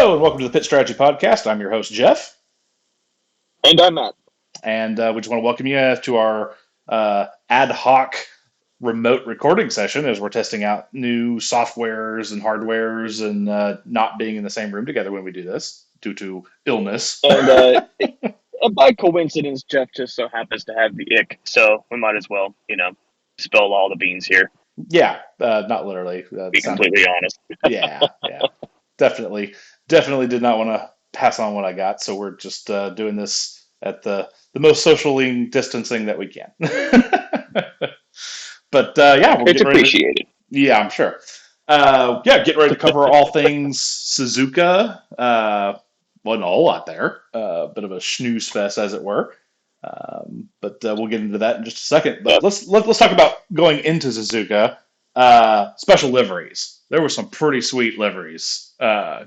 Hello and welcome to the Pit Strategy Podcast. I'm your host, Jeff, And I'm Matt. and we just want to welcome you to our ad hoc remote recording session as we're testing out new softwares and hardwares and not being in the same room together when we do this due to illness. And by coincidence, Jeff just so happens to have the ick, so we might as well, spill all the beans here. Yeah, not literally. Be completely honest. Yeah, definitely did not want to pass on what I got, so we're just doing this at the most socially distancing that we can. But yeah, we're It's getting ready to, appreciated. yeah, I'm sure. Yeah, getting ready to cover all things Suzuka. Wasn't a whole lot there. Bit of a snooze fest, as it were. But we'll get into that in just a second. But Yep. let's talk about going into Suzuka. Special liveries. There were some pretty sweet liveries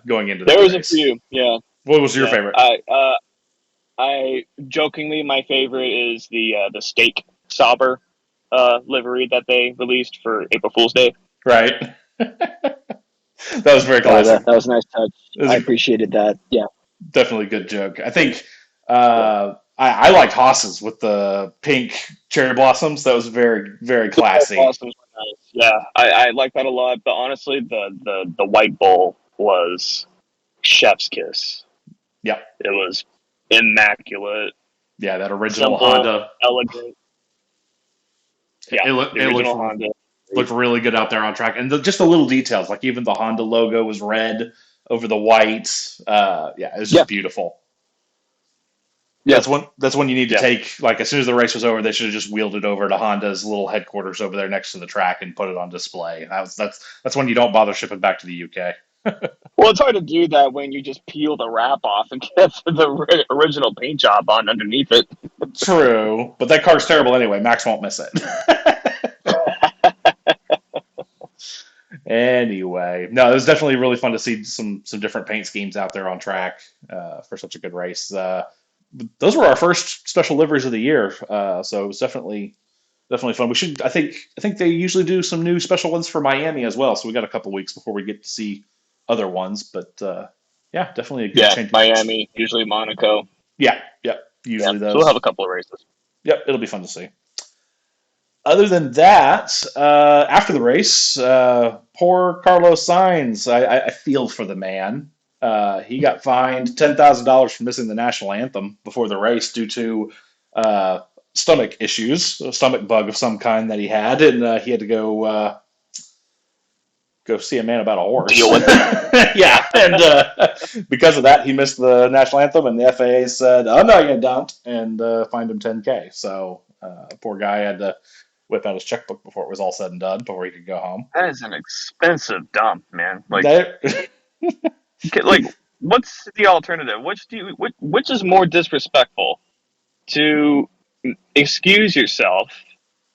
going into that There was a race. few, yeah. What was your Yeah. favorite? I jokingly, my favorite is the steak Sauber livery that they released for April Fool's Day. Right. That was very classic. That was a nice touch. It was I a appreciated that. Yeah. definitely good joke. I think I liked Haas's with the pink cherry blossoms. That was very classy. Blossoms were nice. Yeah, I like that a lot. But honestly, the white bowl was chef's kiss. Yep. It was immaculate, Yeah, that original simple, Honda. elegant. Yeah, It the original looked Honda. really good out there on track, and just the little details, like even the Honda logo was red over the white. Yeah, it was just Yeah, beautiful. yeah, That's one you need to yeah, take. Like as soon as the race was over, they should have just wheeled it over to Honda's little headquarters over there next to the track and put it on display. That's when you don't bother shipping back to the UK. Well, it's hard to do that when you just peel the wrap off and get the original paint job on underneath it. True, but that car's terrible anyway. Max won't miss it. Anyway, no, it was definitely really fun to see some different paint schemes out there on track for such a good race. Those were our first special liveries of the year, so it was definitely fun. We should, I think they usually do some new special ones for Miami as well. So we got a couple weeks before we get to see other ones, but yeah, definitely a good Yeah, change of pace. Miami, usually Monaco. Yeah, Yeah, usually so we'll have those. a couple of races. Yep, it'll be fun to see. Other than that, after the race, poor Carlos Sainz. I feel for the man. He got fined $10,000 for missing the national anthem before the race due to uh, stomach issues, a stomach bug of some kind that he had, and he had to go see a man about a horse. Deal with it. Yeah, and because of that, he missed the national anthem, and the FAA said, "Oh no, you don't," and fined him 10K. So poor guy had to whip out his checkbook before it was all said and done, before he could go home. That is an expensive dump, man. That, Like, what's the alternative? Which is more disrespectful? To excuse yourself,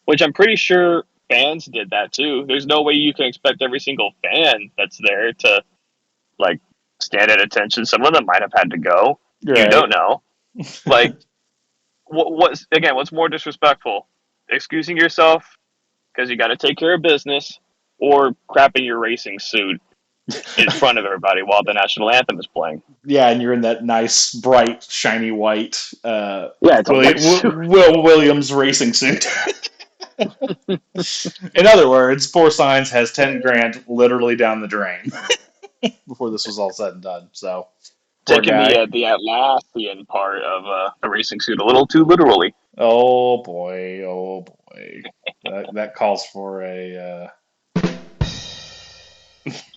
which I'm pretty sure fans did that too. There's no way you can expect every single fan that's there to like stand at attention. Some of them might have had to go. You right. don't know. Like, what's more disrespectful? Excusing yourself because you got to take care of business, or crapping your racing suit in front of everybody while the national anthem is playing. Yeah, and you're in that nice, bright, shiny white Yeah, it's a white suit. Will Williams racing suit. In other words, poor Science has 10 grand literally down the drain before this was all said and done. So, poor Taking guy. the Atlassian part of the racing suit a little too literally. Oh boy, oh boy. That calls for a.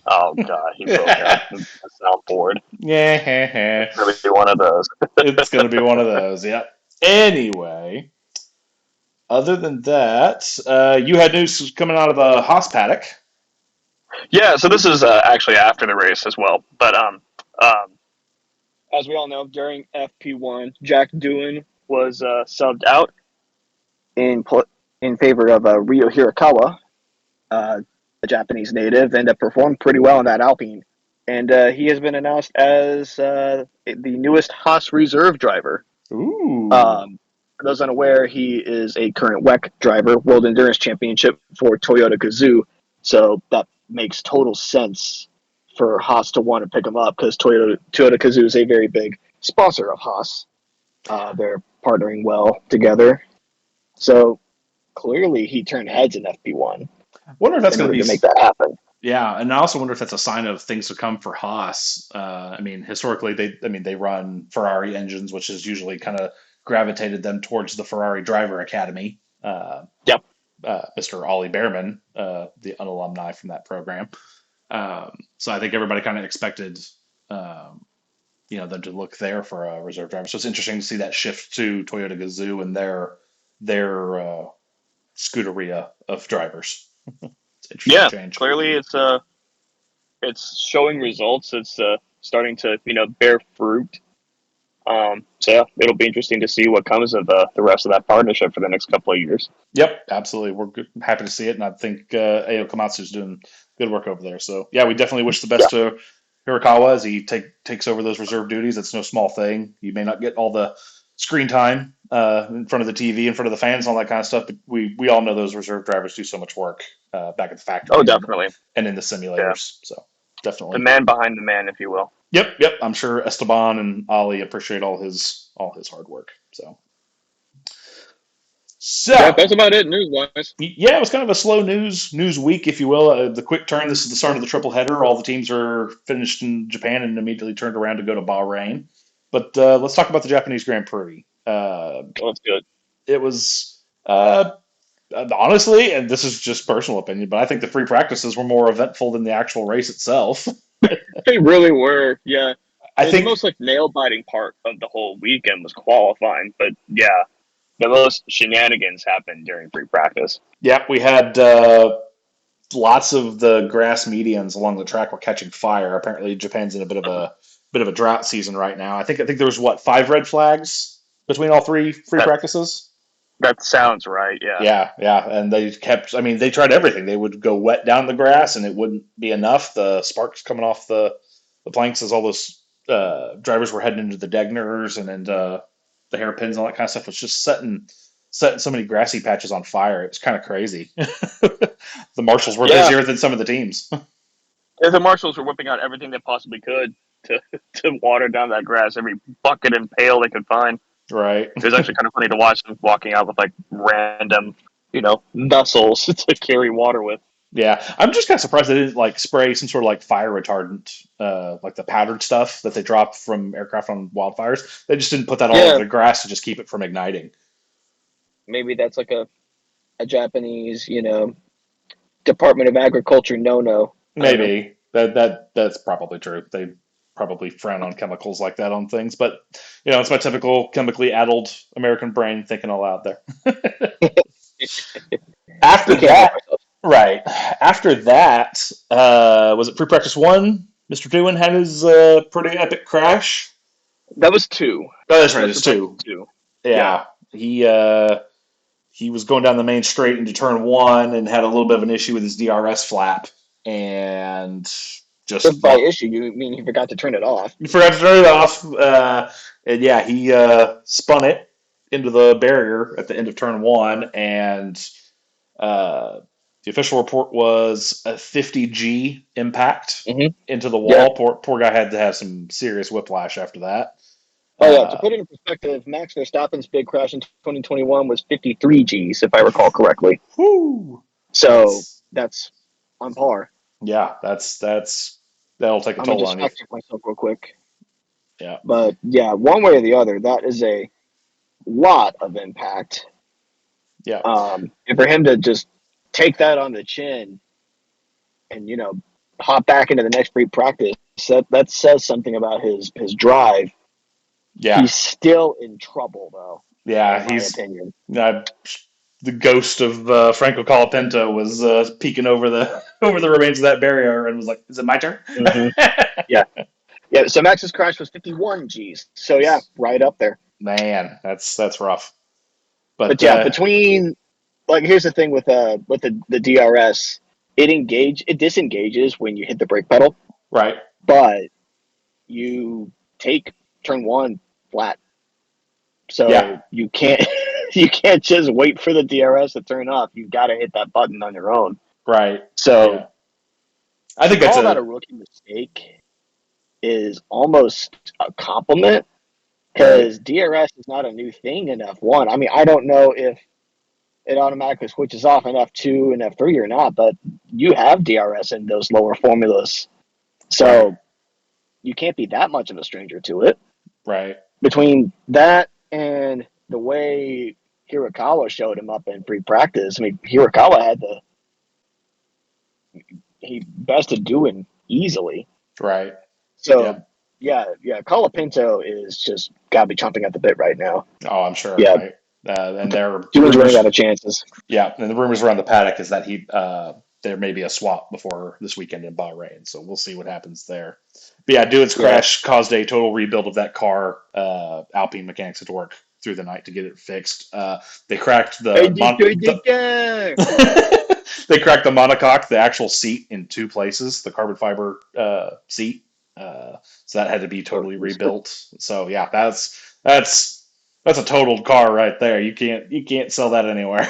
Oh god, he broke out the soundboard. Yeah, Really one of those. it's going to be one of those. Yep. Anyway, other than that, you had news coming out of the Haas paddock. Yeah, so this is actually after the race as well. But as we all know, during FP1, Jack Doohan was subbed out in in favor of Ryo Hirakawa, a Japanese native, and performed pretty well in that Alpine. And he has been announced as the newest Haas reserve driver. Ooh. For those unaware, he is a current WEC driver, World Endurance Championship for Toyota Gazoo. So that makes total sense for Haas to want to pick him up because Toyota Gazoo is a very big sponsor of Haas. They're partnering well together. So clearly he turned heads in FP1 Wonder if that's in going to order be. to make that happen. Yeah, and I also wonder if that's a sign of things to come for Haas. I mean, historically, they run Ferrari engines, which has usually kind of gravitated them towards the Ferrari Driver Academy. Yep. Mr. Ollie Behrman, the an alumni from that program. So I think everybody kind of expected, them to look there for a reserve driver. So it's interesting to see that shift to Toyota Gazoo and their Scuderia of drivers. It's an interesting Yeah, change. clearly it's showing results. It's starting to bear fruit. So yeah, it'll be interesting to see what comes of the rest of that partnership for the next couple of years. Yep, absolutely. We're happy to see it, and I think Ao Komatsu's doing good work over there. So yeah, we definitely wish the Yeah. best to Hirakawa as he takes over those reserve duties. It's no small thing. You may not get all the screen time in front of the TV, in front of the fans, and all that kind of stuff, but we all know those reserve drivers do so much work back at the Oh, factory definitely. and in the Yeah, simulators. So the definitely. man behind the man, if you will. Yep. I'm sure Esteban and Ali appreciate all his hard work. Yeah, So that's about it news wise. yeah, it was kind of a slow news week, if you will. The quick turn. This is the start of the triple header. All the teams are finished in Japan and immediately turned around to go to Bahrain. But let's talk about the Japanese Grand Prix. Let's do it. It was honestly, and this is just personal opinion, but I think the free practices were more eventful than the actual race itself. They really were. Yeah. I The think, most nail biting part of the whole weekend was qualifying, but yeah, the most shenanigans happened during free practice. yeah, we had lots of the grass medians along the track were catching fire. Apparently, Japan's in a bit of a drought season right now. I think there was what 5 red flags between all three free That practices. that sounds right. Yeah. Yeah, and they kept. I mean, they tried everything. They would go wet down the grass, and it wouldn't be enough. The sparks coming off the planks as all those drivers were heading into the Degners and into the hairpins and all that kind of stuff was just setting so many grassy patches on fire. It was kind of crazy. The marshals were Yeah. busier than some of the teams. The marshals were whipping out everything they possibly could to water down that grass, every bucket and pail they could find. Right. It was actually kind of funny to watch them walking out with random, vessels to carry water with. Yeah, I'm just kind of surprised they didn't spray some sort of fire retardant, like the powdered stuff that they drop from aircraft on wildfires. They just didn't put that all over Yeah, the grass to just keep it from igniting. maybe that's a Japanese, Department of Agriculture no. I don't know. Maybe that's probably true. They probably frown on chemicals like that on things, but it's my typical chemically addled American brain thinking aloud there. After We can't help that, ourselves. right. After that, was it pre-practice one? Mr. Doohan had his pretty epic crash. That was two. Oh, that's That right. was It's for practice two. two. Yeah. Yeah, he was going down the main straight into turn one and had a little bit of an issue with his DRS flap and If just by issue you mean he forgot to turn it off. he forgot to turn it off. And yeah, he spun it into the barrier at the end of turn one, and the official report was a 50G impact Mm-hmm. into the Yeah. wall. Poor guy had to have some serious whiplash after that. Oh yeah. To Uh, put it in perspective, Max Verstappen's big crash in 2021 was 53 Gs, if I recall correctly. whew, So that's that's on par. yeah, that'll take a I'm gonna toll just on you. fact check myself real quick. Yeah, But yeah, one way or the other, that is a lot of impact. yeah, And for him to just take that on the chin and hop back into the next free practice, that says something about his drive. yeah, He's still in trouble though, yeah. in my He's opinion. the ghost of Franco Colapinto was peeking over the over the remains of that barrier and was like, "Is it my turn?" Mm-hmm. Yeah, yeah. So Max's crash was 51 Gs. So yeah, right up there. Man, that's rough. But But yeah, between here's the thing with the DRS, it disengages when you hit the brake pedal, right, but you take turn one flat. yeah, So you can't you can't just wait for the DRS to turn off. You've got to hit that button on your own. right, So yeah. I to think that's call that a a rookie mistake is almost a compliment right, because DRS is not a new thing in F1. I mean, I don't know if it automatically switches off in F2 and F3 or not, but you have DRS in those lower formulas. right, So you can't be that much of a stranger to it. right, Between that and the way Hirakawa showed him up in free practice, I mean, Hirakawa had he bested doing easily. right. So Yep. yeah, Colapinto is just gotta be chomping at the bit right now. Oh, I'm sure. Yeah, Right. And there are Doohan's running out of rumors. chances. Yeah, and the rumors around the paddock is that there may be a swap before this weekend in Bahrain, so we'll see what happens there. But yeah, Dewitt's Yeah. crash caused a total rebuild of that car. Alpine mechanics had to work through the night to get it fixed. They cracked I the destroyed the car. they cracked the monocoque, the actual seat, in two places, the carbon fiber seat. So that had to be totally rebuilt. So yeah, that's a totaled car right there. You can't sell that anywhere.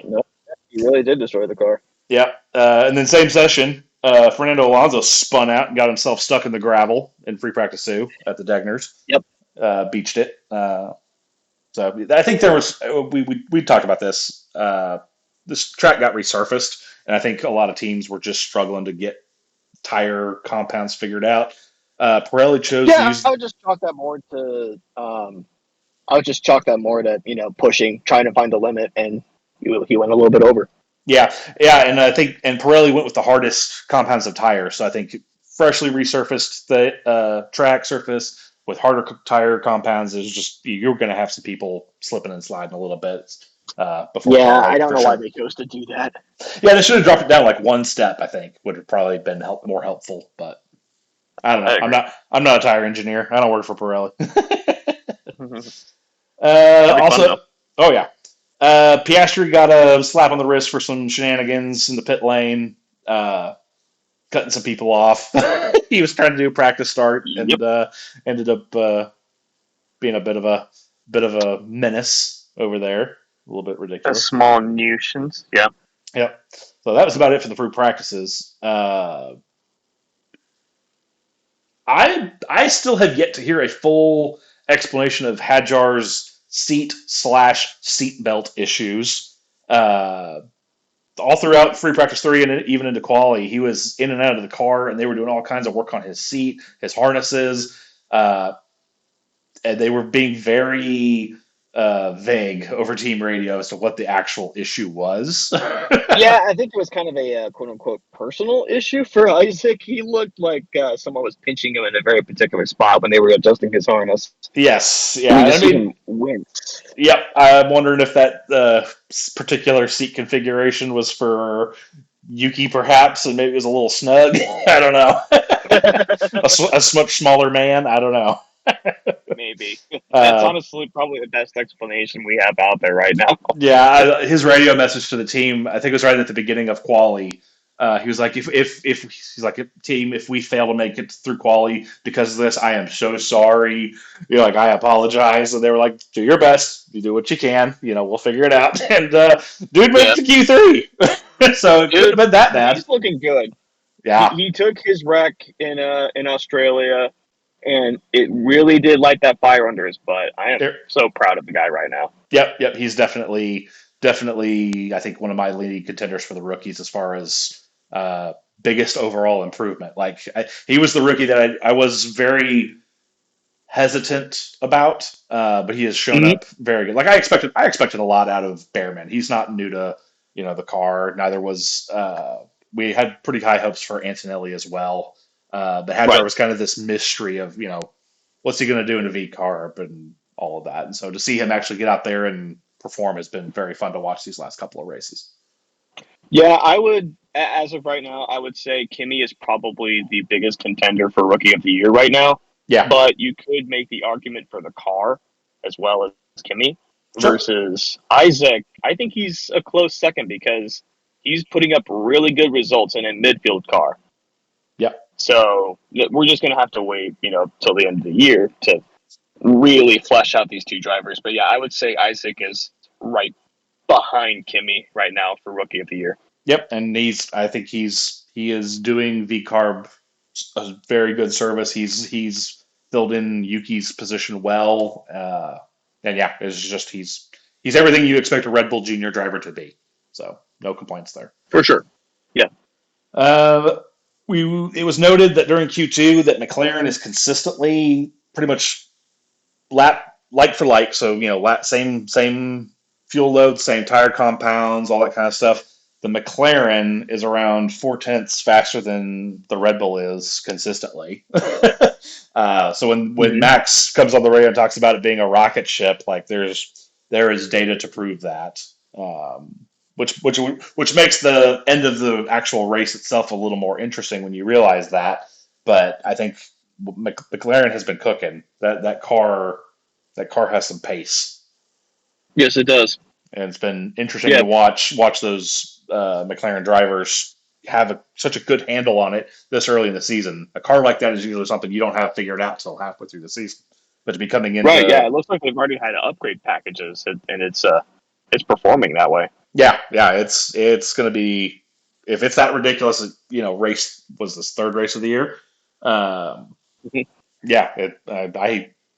No, he really did destroy the car. Yeah, and then same session, Fernando Alonso spun out and got himself stuck in the gravel in free practice 2 at the Degners. Yep. Beached it. So I think there was we talked about this. This track got resurfaced, and I think a lot of teams were just struggling to get tire compounds figured out. Pirelli chose to Yeah, I use would just chalk that more to I would just chalk that more to pushing, trying to find the limit, and he went a little bit over. yeah, yeah, and I think Pirelli went with the hardest compounds of tires. So I think freshly resurfaced the track surface with harder tire compounds is just you're going to have some people slipping and sliding a little bit before Yeah, I quali don't for know why sure. they chose to do that. Yeah, they should have dropped it down like one step. I think would have probably been more helpful, but I don't know. I I'm agree. not. I'm not a tire engineer. I don't work for Pirelli. That'd be fun Also, though. oh yeah, Piastri got a slap on the wrist for some shenanigans in the pit lane, cutting some people off. He was trying to do a practice start Yep. and ended up being a bit of a menace over there. A little bit A ridiculous. small nuisance. Yeah. Yep. So that was about it for the fruit practices. I still have yet to hear a full explanation of Hadjar's seat/seat belt issues. Uh, all throughout free practice 3 and even into quali, he was in and out of the car, and they were doing all kinds of work on his seat, his harnesses, uh, and they were being very vague over team radio as to what the actual issue was. Yeah, I think it was kind of a quote unquote personal issue for Isaac. He looked like someone was pinching him in a very particular spot when they were adjusting his harness. Yes, And yeah, you I just see mean, him wince. yep. I'm wondering if that particular seat configuration was for Yuki, perhaps, and maybe it was a little snug. I don't know. A much smaller man. I don't know. Maybe. That's Uh, honestly probably the best explanation we have out there right now. yeah, his radio message to the team, I think it was right at the beginning of quali. He was like, if he's like, team, if we fail to make it through quali because of this, I am so sorry. You're like, I apologize. And they were like, do your best. You do what you can. We'll figure it out. And dude made Yeah. it to Q3, so it couldn't have Dude, been that bad. He's looking good. He, Yeah, he took his wreck in Australia, and it really did light that fire under his butt. I am there. so proud of the guy right now. Yep, yep. He's definitely, I think one of my leading contenders for the rookies as far as biggest overall improvement. Like he was the rookie that I was very hesitant about, but he has shown Mm-hmm. up very good. Like I expected a lot out of Behrman. He's not new to the car. Neither was we had pretty high hopes for Antonelli as well. But Hadjar right. was kind of this mystery of what's he going to do in a V carb and all of that. And so to see him actually get out there and perform has been very fun to watch these last couple of races. Yeah, I would, as of right now, I would say Kimmy is probably the biggest contender for Rookie of the Year right now. Yeah, But you could make the argument for the car as well as Kimmy sure. versus Isaac. I think he's a close second because he's putting up really good results in a midfield car. Yeah, So we're just going to have to wait, till the end of the year to really flesh out these two drivers. But yeah, I would say Isaac is right behind Kimmy right now for Rookie of the Year. yep. And I think he's he is doing V carb a very good service. He's filled in Yuki's position well, and yeah, it's just he's everything you expect a Red Bull Junior driver to be. So no complaints there. For sure. Yeah. Uh, we it was noted that during Q2 that McLaren is consistently pretty much lap like for like, so same fuel load, same tire compounds, all that kind of stuff. The McLaren is around 4/10 faster than the Red Bull is consistently. So when Mhm. Max comes on the radio and talks about it being a rocket ship, like there is data to prove that, which makes the end of the actual race itself a little more interesting when you realize that. But I think McLaren has been cooking. That car has some pace, Yes, it does. and it's been interesting Yeah. to watch those McLaren drivers have such a good handle on it this early in the season. A car like that is usually something you don't have figured out till halfway through the season, but to be coming Right. Yeah. into It looks like they've already had upgrade packages, and it's performing that way. yeah, it's going to be if it's that ridiculous. Race was this third race of the year. Um, Mhm. yeah,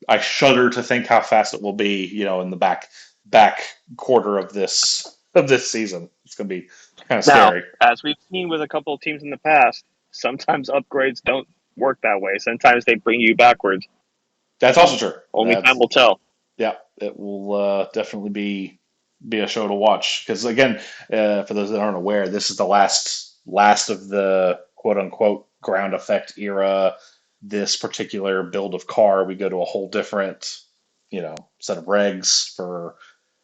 I shudder to think how fast it will be. In the back quarter of this season, it's going to be kind of Now, scary. as we've seen with a couple of teams in the past, sometimes upgrades don't work that way. Sometimes they bring you backwards. That's also true. Only time That's will tell. Yeah, it will definitely be a show to watch because again, for those that aren't aware, this is the last of the quote unquote ground effect era. This particular build of car, we go to a whole different set of regs for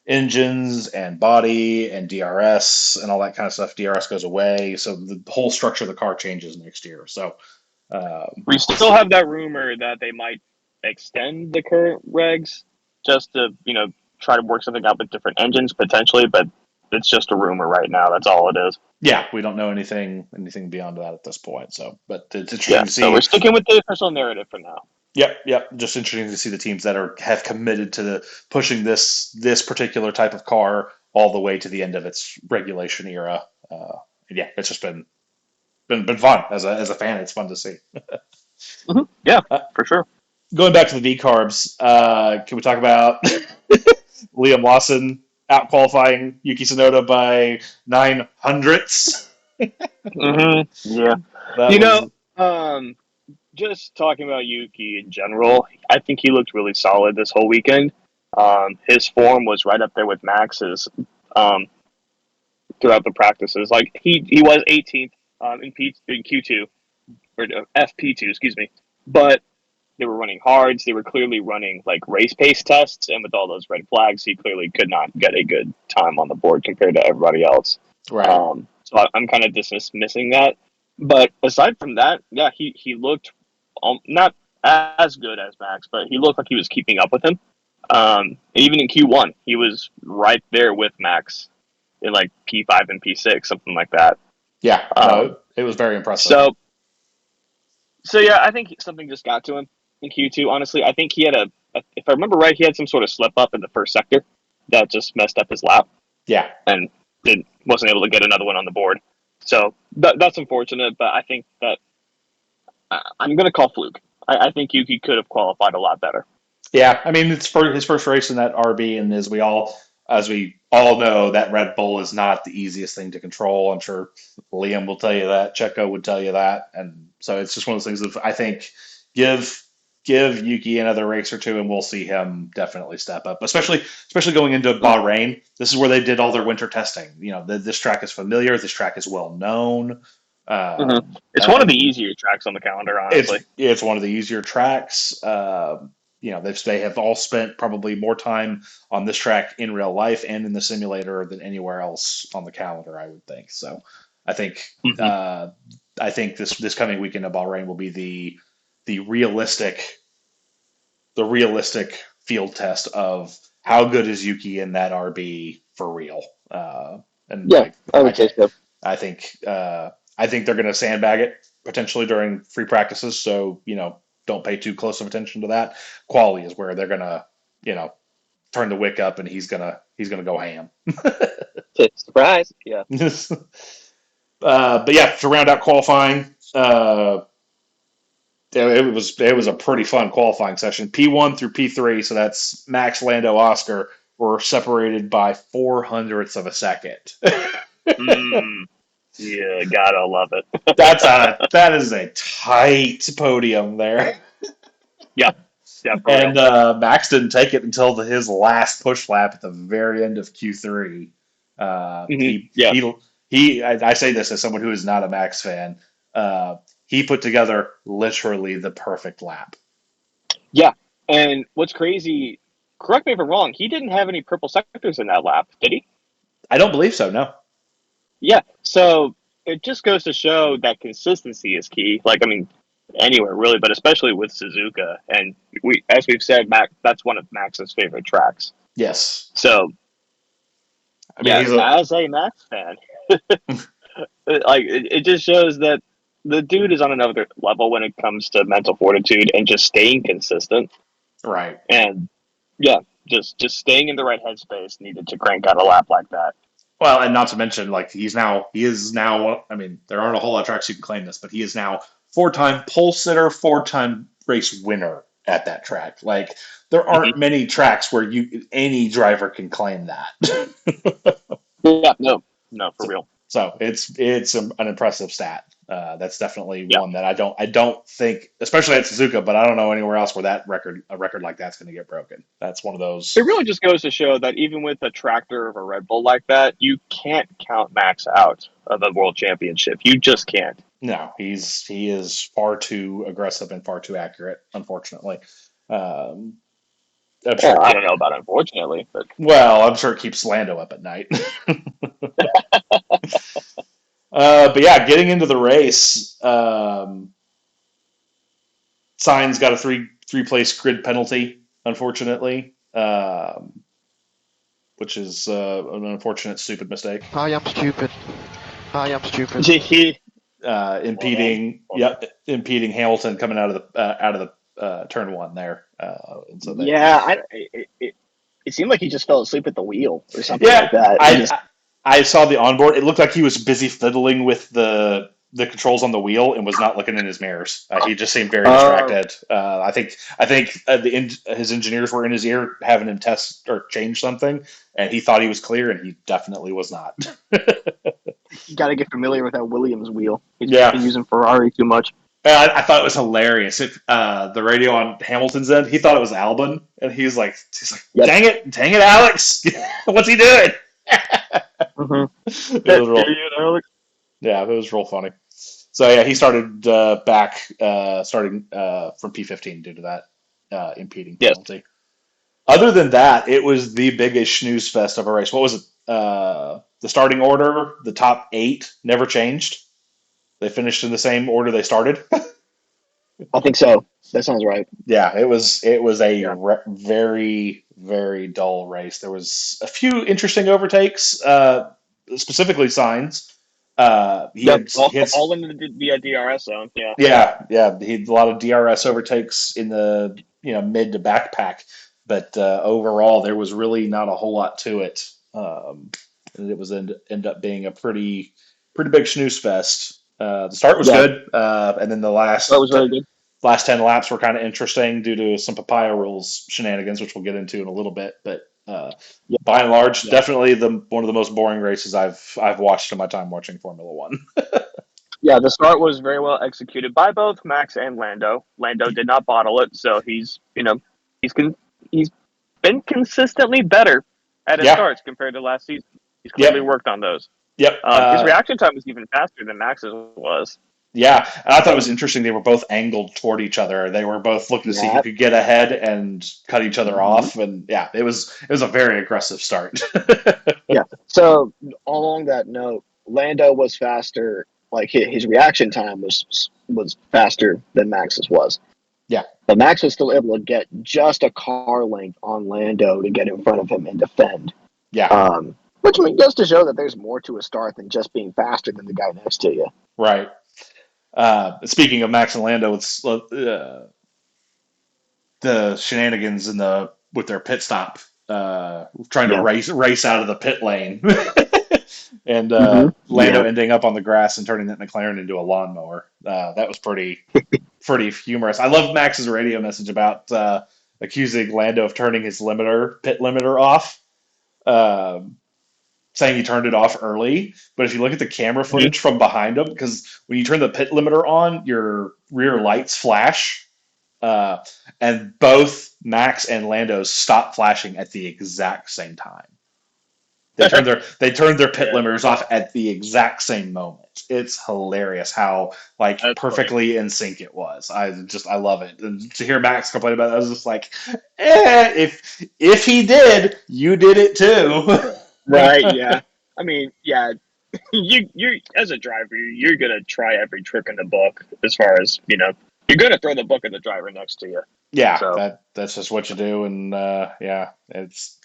engines and body and DRS and all that kind of stuff. DRS goes away, so the whole structure of the car changes next year. So We still have that rumor that they might extend the current regs just to, try to work something out with different engines potentially, but it's just a rumor right now. That's all it is. yeah, we don't know anything beyond that at this point. So, but it's interesting Yeah. to So we're see. sticking with the official narrative for now. Yep. Just interesting to see the teams that have committed to pushing this particular type of car all the way to the end of its regulation era. And yeah, it's just been fun as a fan. It's fun to see. Yeah, Uh, for sure. Going back to the V carbs, can we talk about Liam Lawson out qualifying Yuki Tsunoda by 900ths? Yeah. That You know, was um, just talking about Yuki in general, I think he looked really solid this whole weekend. His form was right up there with Max's um, throughout the practices. Like he was 18th in Q2 or FP2, excuse me, but they were running hards. They were clearly running like race pace tests, and with all those red flags, he clearly could not get a good time on the board compared to everybody else. right. So I'm kind of dismissing that. But aside from that, yeah, he looked not as good as Max, but he looked like he was keeping up with him. Even in Q1, he was right there with Max in like P5 and P6, something like that. Yeah. Um, No, it was very impressive. so so yeah, I think something just got to him in Q2. Honestly, I think he had if I remember right, he had some sort of slip up in the first sector that just messed up his lap Yeah. and wasn't able to get another one on the board. So that's unfortunate, but I think that I'm going to call fluke. I think Yuki could have qualified a lot better. Yeah, I mean it's for his first race in that RB, and as we all know, that Red Bull is not the easiest thing to control. I'm sure Liam will tell you that, Checo would tell you that, and so it's just one of those things of I think give give Yuki another race or two, and we'll see him definitely step up, especially going into Bahrain. This is where they did all their winter testing. This track is familiar. This track is well known. Mm-hmm. It's one of the And easier tracks on the calendar, it's honestly. it's one of the easier tracks. They have all spent probably more time on this track in real life and in the simulator than anywhere else on the calendar. I would think so. I think Mm-hmm. uh, I think this coming weekend of Bahrain will be the realistic field test of how good is Yuki in that RB for real. And Yeah, I would say so. I think I think they're going to sandbag it potentially during free practices. So don't pay too close of attention to that. Quality is where they're going to turn the wick up, and he's gonna go ham. Surprise. Yeah. But yeah, to round out qualifying, it was a pretty fun qualifying session. P1 through P3, so that's Max, Lando, Oscar, were separated by 400ths of a second. Mm, yeah, gotta love it. That is a tight podium there. Yeah, yeah, for real. And Max didn't take it until his last push lap at the very end of Q3. He Yeah, he. I say this as someone who is not a Max fan. Uh, he put together literally the perfect lap. yeah. And what's crazy? Correct me if I'm wrong. He didn't have any purple sectors in that lap, did he? I don't believe so. No. Yeah. So it just goes to show that consistency is key. Like, I mean, anywhere really, but especially with Suzuka. And as we've said, Max, that's one of Max's favorite tracks. Yes. So I mean, yeah, he's a as a Max fan, like it just shows that the dude is on another level when it comes to mental fortitude and just staying consistent. right. And yeah, just staying in the right headspace needed to crank out a lap like that. Well, and not to mention, like he is now. I mean, there aren't a whole lot of tracks you can claim this, but he is now four-time pole sitter, four-time race winner at that track. Like there Mhm. aren't many tracks where any driver can claim that. Yeah, no, for So, real. so it's an impressive stat. That's definitely Yeah. one that I don't think, especially at Suzuka, but I don't know anywhere else where a record like that's going to get broken. That's one of It those. really just goes to show that even with a tractor of a Red Bull like that, you can't count Max out of a world championship. You just can't. No, he is far too aggressive and far too accurate. Unfortunately, um, I'm sure. Well, I don't know about unfortunately, but Well, I'm sure it keeps Lando up at night. But yeah, getting into the race, Sainz got a three place grid penalty, unfortunately, which is an unfortunate, stupid mistake. I am stupid. I am stupid. Impeding Hamilton coming out of the turn one there, and so that Yeah, it seemed like he just fell asleep at the wheel or something yeah, like that. And just I saw the onboard. It looked like he was busy fiddling with the controls on the wheel and was not looking in his mirrors. He just seemed very distracted. I think his engineers were in his ear having him test or change something, and he thought he was clear, and he definitely was not. you got to get familiar with that Williams wheel. He's Yeah. been using Ferrari too much. I thought it was hilarious. The radio on Hamilton's end, he thought it was Albon, and he's like, Yep. dang it, Alex, what's he doing? Mm-hmm. It was real, yeah, it was real funny. So yeah, he started starting from P15 due to that impeding Yes. penalty. Other than that, it was the biggest snooze fest of a race. What was it? The starting order, the top 8 never changed. They finished in the same order they started. I think so. That sounds right. Yeah, it was a Yeah. very very dull race. There was a few interesting overtakes, specifically Signs. He Yep. had, All, he had all in the DRS zone. Yeah. yeah, he had a lot of DRS overtakes in the mid to backpack, but overall there was really not a whole lot to it. And it was end up being a pretty big snooze fest. The start was Yeah. good, and then the That was very good. last 10 laps were kind of interesting due to some Papaya rules shenanigans, which we'll get into in a little bit. But Yeah. by and large, Yeah. definitely one of the most boring races I've watched in my time watching Formula One. Yeah, the start was very well executed by both Max and Lando. Lando did not bottle it, so he's been consistently better at his Yeah. starts compared to last season. He's clearly Yep. worked on those. Yep. His reaction time was even faster than Max's was. Yeah, and I thought it was interesting. They were both angled toward each other. They were both looking to see who Yeah. could get ahead and cut each other Mhm. off. And yeah, it was a very aggressive start. Yeah. So along that note, Lando was faster. Like his reaction time was faster than Max's was. Yeah. But Max was still able to get just a car length on Lando to get in front of him and defend. Yeah, Which goes to show that there's more to a start than just being faster than the guy next to you. right. Speaking of Max and Lando, it's the shenanigans with their pit stop, trying to Yeah. race out of the pit lane. and Lando Yeah. ending up on the grass and turning that McLaren into a lawnmower. That was pretty humorous. I love Max's radio message about accusing Lando of turning his pit limiter off, saying he turned it off early. But if you look at the camera Mhm. footage from behind him, because when you turn the pit limiter on, your rear lights flash, uh, and both Max and Lando stop flashing at the exact same time. They turned their pit Yeah, limiters off at the exact same moment. It's hilarious how like that's funny. perfectly in sync it was. I love it. And to hear Max complain about it, I was just like, if he did, you did it too. Right? Yeah. I mean, yeah. You as a driver, you're gonna try every trick in the book. As far as you're gonna throw the book at the driver next to you. Yeah, So that's just what you do, and yeah, it's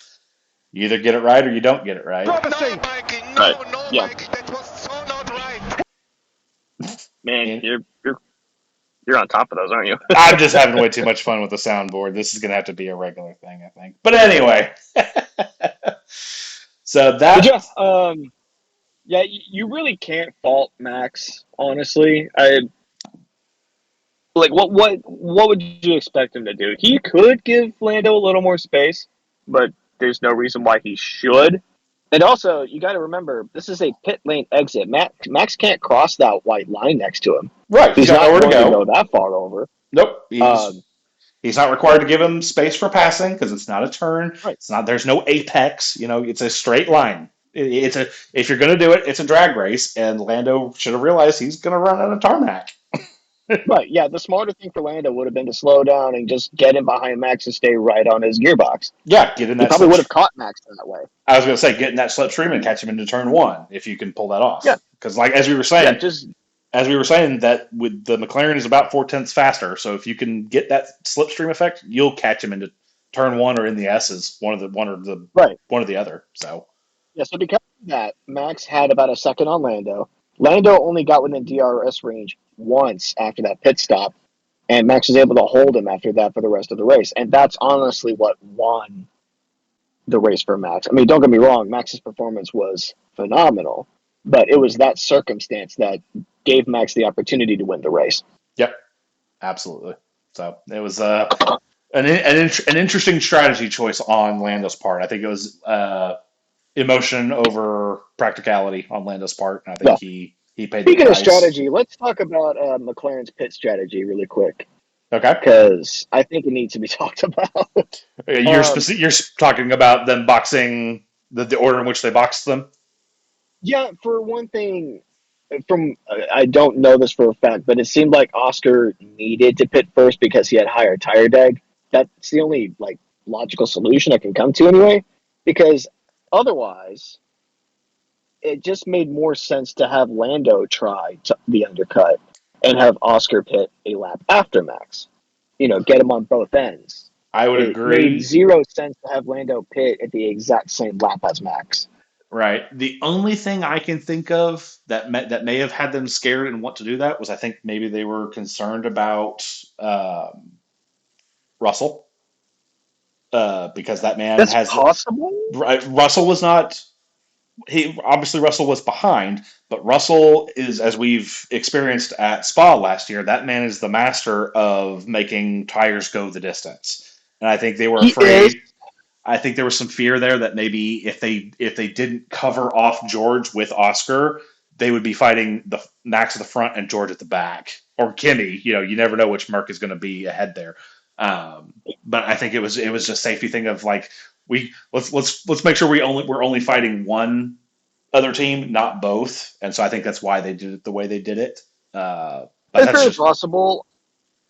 you either get it right or you don't get it right. No, Mikey, right. no, Yeah, Mikey, that was so not right. man, And you're on top of those, aren't you? I'm just having way too much fun with the soundboard. This is gonna have to be a regular thing, I think. But anyway, so But that yeah, yeah, you really can't fault Max. Honestly, I like what would you expect him to do? He could give Lando a little more space, but there's no reason why he should. And also, you got to remember, this is a pit lane exit. Max can't cross that white line next to him. right, he's He's got not nowhere to going to go go. that far over. Nope, Um, he's not required to give him space for passing because it's not a turn. right. It's not. There's no apex. It's a straight line. It's a if you're going to do it, it's a drag race, and Lando should have realized he's going to run out of tarmac. Right. Yeah. The smarter thing for Lando would have been to slow down and just get in behind Max and stay right on his gearbox. Yeah, get in He that probably slip. would have caught Max that way. I was going to say get in that slipstream and catch him into turn one if you can pull that Yeah. off. Because like as we were Yeah. saying, Just that with the McLaren is about 4/10 faster. So if you can get that slipstream effect, you'll catch him into turn one or in the S's, right. one or the other. So Yeah. So because of that, Max had about a second on Lando. Lando only got within DRS range once after that pit stop, and Max was able to hold him after that for the rest of the race. And that's honestly what won the race for Max. I mean, don't get me wrong, Max's performance was phenomenal, but it was that circumstance that gave Max the opportunity to win the race. yep, absolutely. So it was an interesting strategy choice on Lando's part. I think it was emotion over practicality on Lando's part, and I think Well, he paid the speaking of price. strategy, let's talk about McLaren's pit strategy really quick Okay, because I think it needs to be talked about. um, you're talking about them boxing the order in which they boxed them. yeah, for one thing, I don't know this for a fact, but it seemed like Oscar needed to pit first because he had higher tire drag. That's the only like logical solution I can come to anyway, because otherwise it just made more sense to have Lando try the undercut and have Oscar pit a lap after Max. Get him on both ends. I would It made agree. zero sense to have Lando pit at the exact same lap as Max. Right. The only thing I can think of that may have had them scared and want to do that was I think maybe they were concerned about Russell because that man That's has possible. Russell was not Russell was behind, but Russell is, as we've experienced at Spa last year, that man is the master of making tires go the distance. And I think they were He is. afraid. I think there was some fear there that maybe if they didn't cover off George with Oscar, they would be fighting the Max at the front and George at the back, or Kimmy. You never know which Merc is going to be ahead there. But I think it was just safety thing of like let's make sure we're only fighting one other team, not both. And so I think that's why they did it the way they did it. But It's that's very just possible.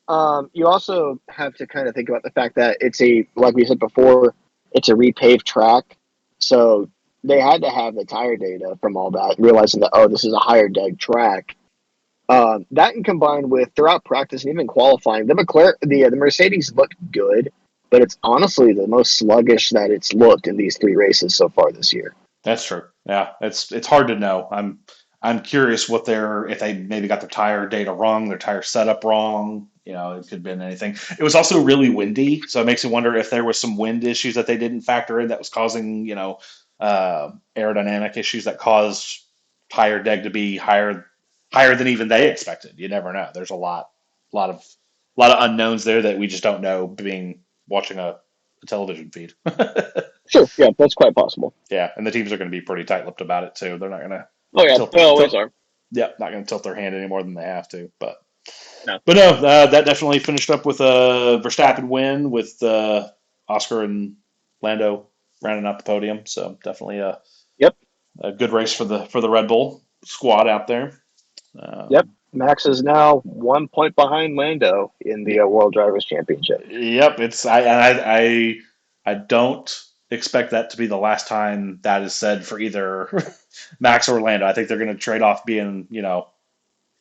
You also have to kind of think about the fact that like we said before, it's a repaved track. So they had to have the tire data from all that, realizing that, oh, this is a higher deck track. That and combined with throughout practice and even qualifying, the Mercedes looked good, but it's honestly the most sluggish that it's looked in these three races so far this year. that's true. Yeah, it's hard to know. I'm curious if they maybe got their tire data wrong, their tire setup wrong. It could have been anything. It was also really windy, so it makes you wonder if there was some wind issues that they didn't factor in that was causing aerodynamic issues that caused higher deg to be higher than even they expected. You never know. There's lot of lot of unknowns there that we just don't know being watching a television feed. Sure, yeah, that's quite possible. Yeah, and the teams are going to be pretty tight-lipped about it too. They're not going to Oh yeah, tilt they always tilt. are. Yeah, not going to tilt their hand any more than they have to. No. But no, that definitely finished up with a Verstappen win with Oscar and Lando rounding out the podium. So definitely Yep, a good race for the Red Bull squad out there. yep. Um, Max is now 1 point behind Lando in the World Drivers' Championship. yep, it's I don't expect that to be the last time that is said for either Max or Lando. I think they're going to trade off being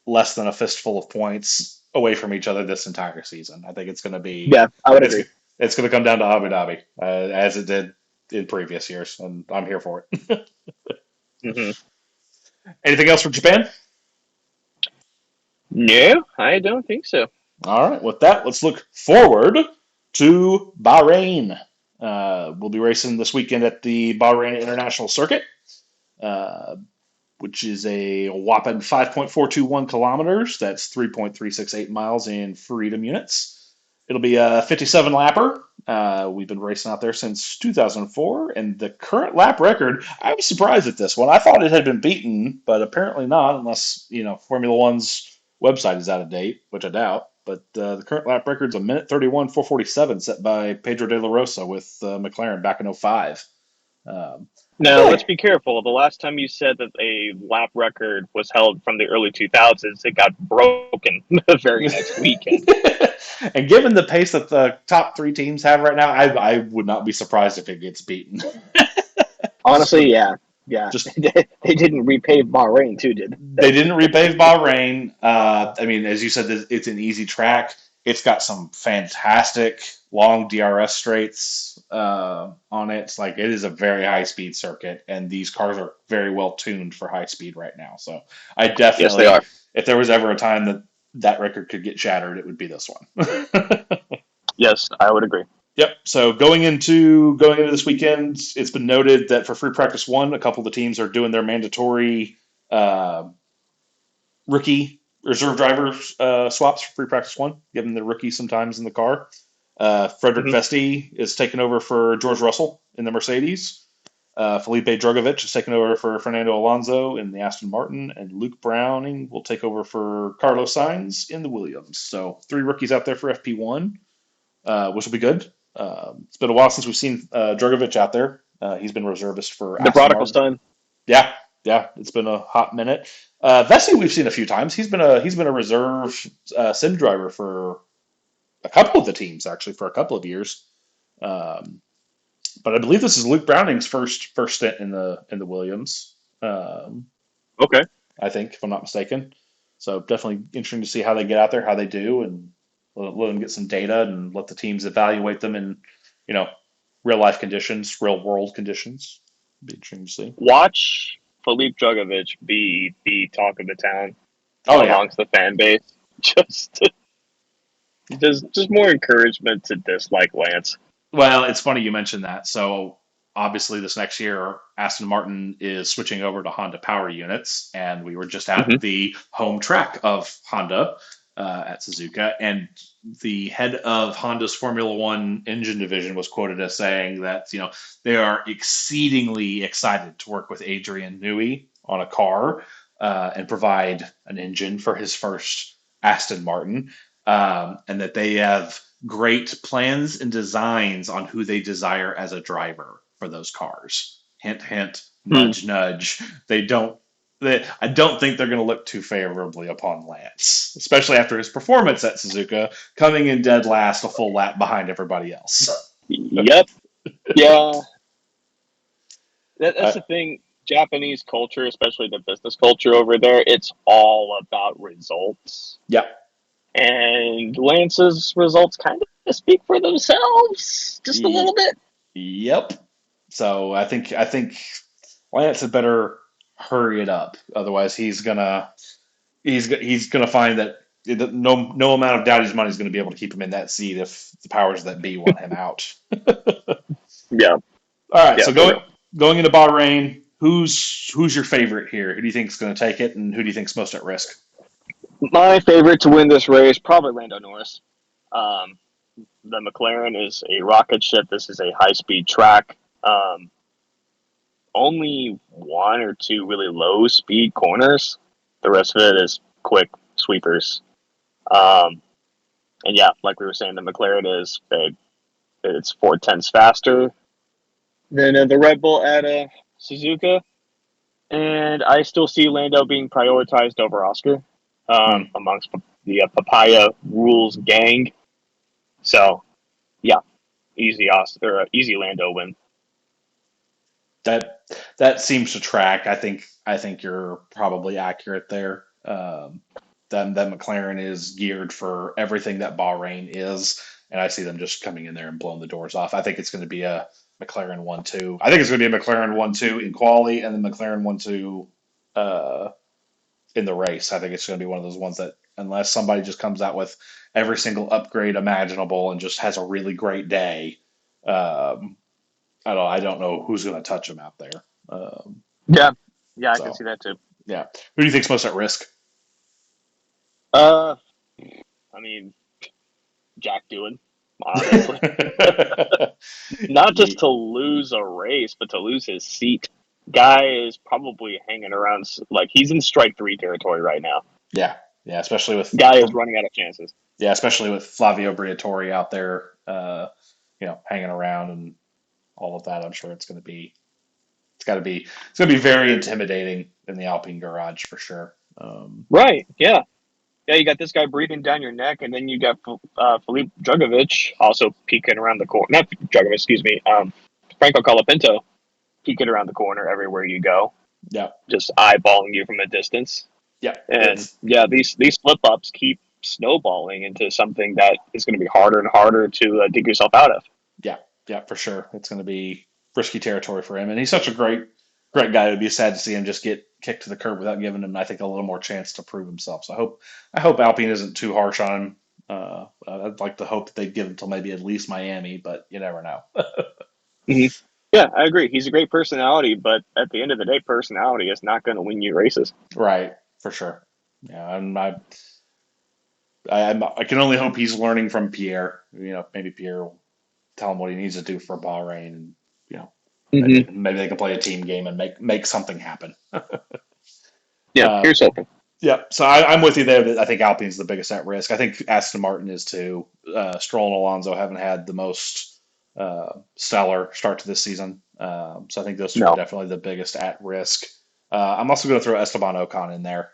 less than a fistful of points away from each other this entire season. I think it's going to be Yeah, I would it's agree. it's going to come down to Abu Dhabi as it did in previous years, and I'm here for it. Hmm. Anything else for Japan? No, I don't think so. All right, with that, let's look forward to Bahrain. We'll be racing this weekend at the Bahrain International Circuit, uh, which is a whopping 5.421 kilometers. That's 3.368 miles in freedom units. It'll be a 57 lapper. We've been racing out there since 2004, and the current lap record, I was surprised at this one. I thought it had been beaten, but apparently not, unless, Formula One's website is out of date, which I doubt. But the current lap record is a minute 31, 447, set by Pedro de la Rosa with McLaren back in '05. I Now, feel let's like be careful. The last time you said that a lap record was held from the early 2000s, it got broken the very next weekend. and given the pace that the top three teams have right now, I would not be surprised if it gets beaten. Honestly, yeah, yeah. Just They didn't repave Bahrain too, did they they? didn't repave Bahrain. I mean, as you said, it's an easy track. It's got some fantastic long DRS straights on it. It's like it is a very high speed circuit, and these cars are very well tuned for high speed right now. So I Yes, they definitely, are. if there was ever a time that record could get shattered, it would be this one. Yes, I would agree. Yep. So going into this weekend, it's been noted that for free practice one, a couple of the teams are doing their mandatory uh, rookie reserve driver swaps for free practice one, giving the rookie some times in the car. Frederick Hmm. Vesti is taking over for George Russell in the Mercedes. Felipe Drogovic is taking over for Fernando Alonso in the Aston Martin, and Luke Browning will take over for Carlos Sainz in the Williams. So three rookies out there for FP1, which will be good. It's been a while since we've seen Drogovic out there. He's been reservist for The Aston prodigal's Martin. time. Yeah, yeah, it's been a hot minute. Vesey we've seen a few times. He's been a reserve sim driver for a couple of the teams actually for a couple of years. Um, but I believe this is Luke Browning's first stint in the Williams. Um, Okay. I think, if I'm not mistaken. So definitely interesting to see how they get out there, how they do, and let them get some data and let the teams evaluate them in, you know, real life conditions, real world conditions. Be interesting to see. Watch Felipe Drugovich be the talk of the town Oh yeah. amongst the fan base. Just, just more encouragement to dislike Lance. Well, it's funny you mentioned that. So obviously, this next year, Aston Martin is switching over to Honda power units, and we were just at Hmm. the home track of Honda at Suzuka, and the head of Honda's Formula One engine division was quoted as saying that they are exceedingly excited to work with Adrian Newey on a car and provide an engine for his first Aston Martin, and that they have great plans and designs on who they desire as a driver for those cars. Hint, hint, Hmm. nudge, nudge. They don't. I don't think they're going to look too favorably upon Lance, especially after his performance at Suzuka, coming in dead last, a full lap behind everybody else. Yep. Yeah. That's Uh, the thing. Japanese culture, especially the business culture over there, it's all about results. yeah, And Lance's results kind of speak for themselves just a e- little bit. yep. So I think Lance had better hurry it up, otherwise he's gonna find that no amount of Dowdy's money is going to be able to keep him in that seat if the powers that be want him out. Yeah. All right, Yeah, so for going real. going into Bahrain, who's your favorite here? Who do you think is going to take it, and who do you think's most at risk? My favorite to win this race, probably Lando Norris. Um, the McLaren is a rocket ship. This is a high-speed track. Only one or two really low-speed corners. The rest of it is quick sweepers. Um, and yeah, like we were saying, the McLaren is it's 4/10 faster than the Red Bull at Suzuka. And I still see Lando being prioritized over Oscar Hmm. amongst the Papaya rules gang. So, yeah, easy Oscar, easy Lando win. That that seems to track. I think you're probably accurate there. That McLaren is geared for everything that Bahrain is, and I see them just coming in there and blowing the doors off. I think it's going to be a McLaren 1-2. I think it's going to be a McLaren 1-2 in quali, and then McLaren 1-2 uh, in the race. I think it's going to be one of those ones that, unless somebody just comes out with every single upgrade imaginable and just has a really great day, um, I don't know who's going to touch them out there. Yeah, yeah, I can So see that too. yeah, who do you think's most at risk? Uh, I mean, Jack Doohan, honestly. Not just to lose a race, but to lose his seat. Guy is probably hanging around, like, he's in strike three territory right now. Yeah, yeah, especially with Guy is running out of chances. yeah, especially with Flavio Briatore out there, hanging around and all of that. I'm sure it's going to be very intimidating in the Alpine garage for sure. Right, yeah. Yeah, you got this guy breathing down your neck, and then you got Felipe Drugovich also peeking around the corner. Not Drugovich, excuse me. Franco Colapinto peeking around the corner everywhere you go, Yeah, just eyeballing you from a distance. yeah, And it's yeah, these slip ups keep snowballing into something that is going to be harder and harder to dig yourself out of. yeah, yeah, for sure. It's going to be risky territory for him, and he's such a great guy. It would be sad to see him just get kicked to the curb without giving him, I think, a little more chance to prove himself. So I hope Alpine isn't too harsh on him. I'd like to hope that they'd give him till maybe at least Miami, but you never know. Mm-hmm. Yeah, I agree. He's a great personality, but at the end of the day, personality is not going to win you races. Right, for sure. Yeah, and I can only hope he's learning from Pierre. Maybe Pierre will tell him what he needs to do for Bahrain, and you know, maybe Mm-hmm. maybe they can play a team game and make something happen. Yeah, Uh, here's hoping. yeah, so I'm with you there. That I think Alpine's the biggest at risk. I think Aston Martin is too. Stroll and Alonso haven't had the most stellar start to this season, so I think those two are No. definitely the biggest at risk. I'm also going to throw Esteban Ocon in there.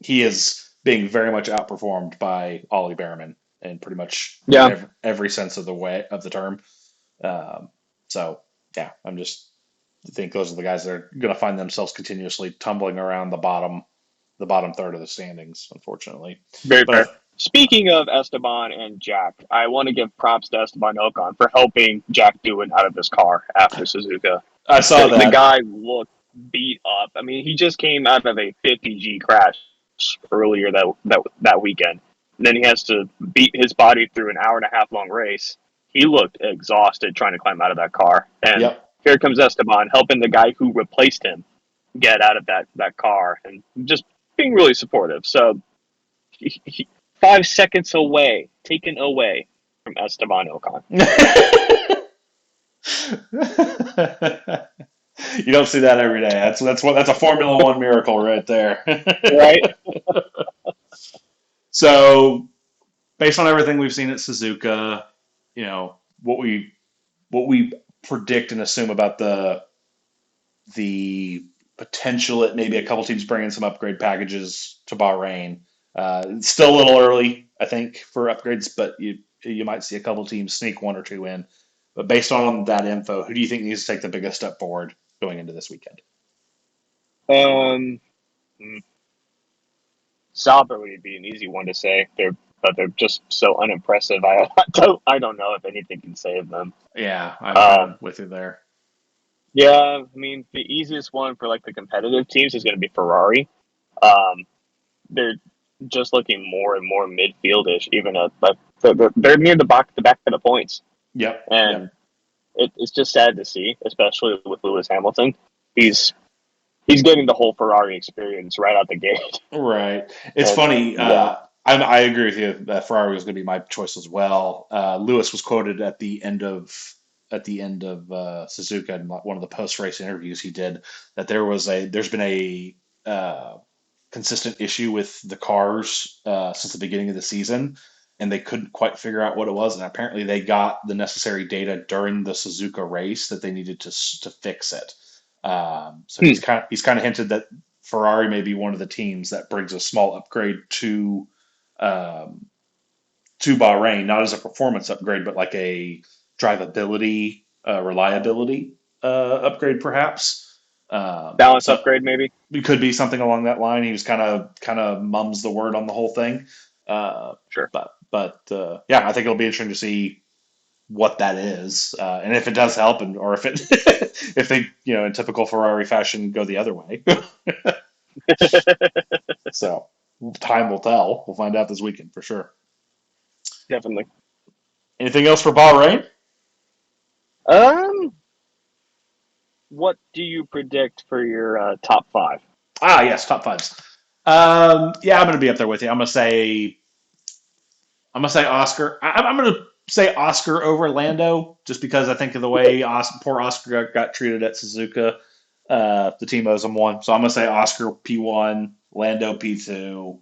He is being very much outperformed by Ollie Behrman in pretty much Yeah. every sense of the way of the term. Um, so yeah, I think those are the guys that are going to find themselves continuously tumbling around the bottom third of the standings, unfortunately. Very But fair. Speaking of Esteban and Jack, I want to give props to Esteban Ocon for helping Jack Doohan out of this car after Suzuka. I saw The that. guy looked beat up. I mean, he just came out of a 50G crash earlier that weekend. And then he has to beat his body through an hour and a half long race. He looked exhausted trying to climb out of that car. And Yep. here comes Esteban helping the guy who replaced him get out of that car and just being really supportive. So 5 seconds away, taken away from Esteban Ocon. You don't see that every day. That's a Formula One miracle right there. Right? So, based on everything we've seen at Suzuka, what we predict and assume about the potential that maybe a couple teams bring in some upgrade packages to Bahrain. It's still a little early, I think, for upgrades, but you might see a couple teams sneak one or two in. But based on that info, who do you think needs to take the biggest step forward going into this weekend? Um, Sauber would be an easy one to say. They're just so unimpressive. I don't know if anything can save them. Yeah, I'm kind Um, of with you there. yeah, I mean the easiest one for like the competitive teams is going to be Ferrari. Um, they're just looking more and more midfieldish. Even but they're near the back of the points, Yep, and yep, it's just sad to see, especially with Lewis Hamilton. he's getting the whole Ferrari experience right out the gate. Right. It's And funny. yeah, I agree with you that Ferrari was going to be my choice as well. Lewis was quoted at the end of Suzuka in one of the post race interviews he did that there's been a uh, consistent issue with the cars since the beginning of the season, and they couldn't quite figure out what it was. And apparently, they got the necessary data during the Suzuka race that they needed to fix it. So hmm. he's kind of hinted that Ferrari may be one of the teams that brings a small upgrade um, to Bahrain, not as a performance upgrade, but like a drivability, reliability upgrade, perhaps. Balance So upgrade maybe. it could be something along that line. He was kind of mums the word on the whole thing. Uh, Sure. but yeah, I think it'll be interesting to see what that is, and if it does help, and or if it if they in typical Ferrari fashion go the other way. So time will tell. We'll find out this weekend for sure. Definitely. Anything else for Bahrain? Um, what do you predict for your top five? Ah, yes, top fives. Yeah, I'm going to be up there with you. I'm gonna say Oscar. I'm gonna say Oscar over Lando, just because I think of the way poor Oscar got treated at Suzuka. The team owes him one, so I'm gonna say Oscar P1, Lando P2.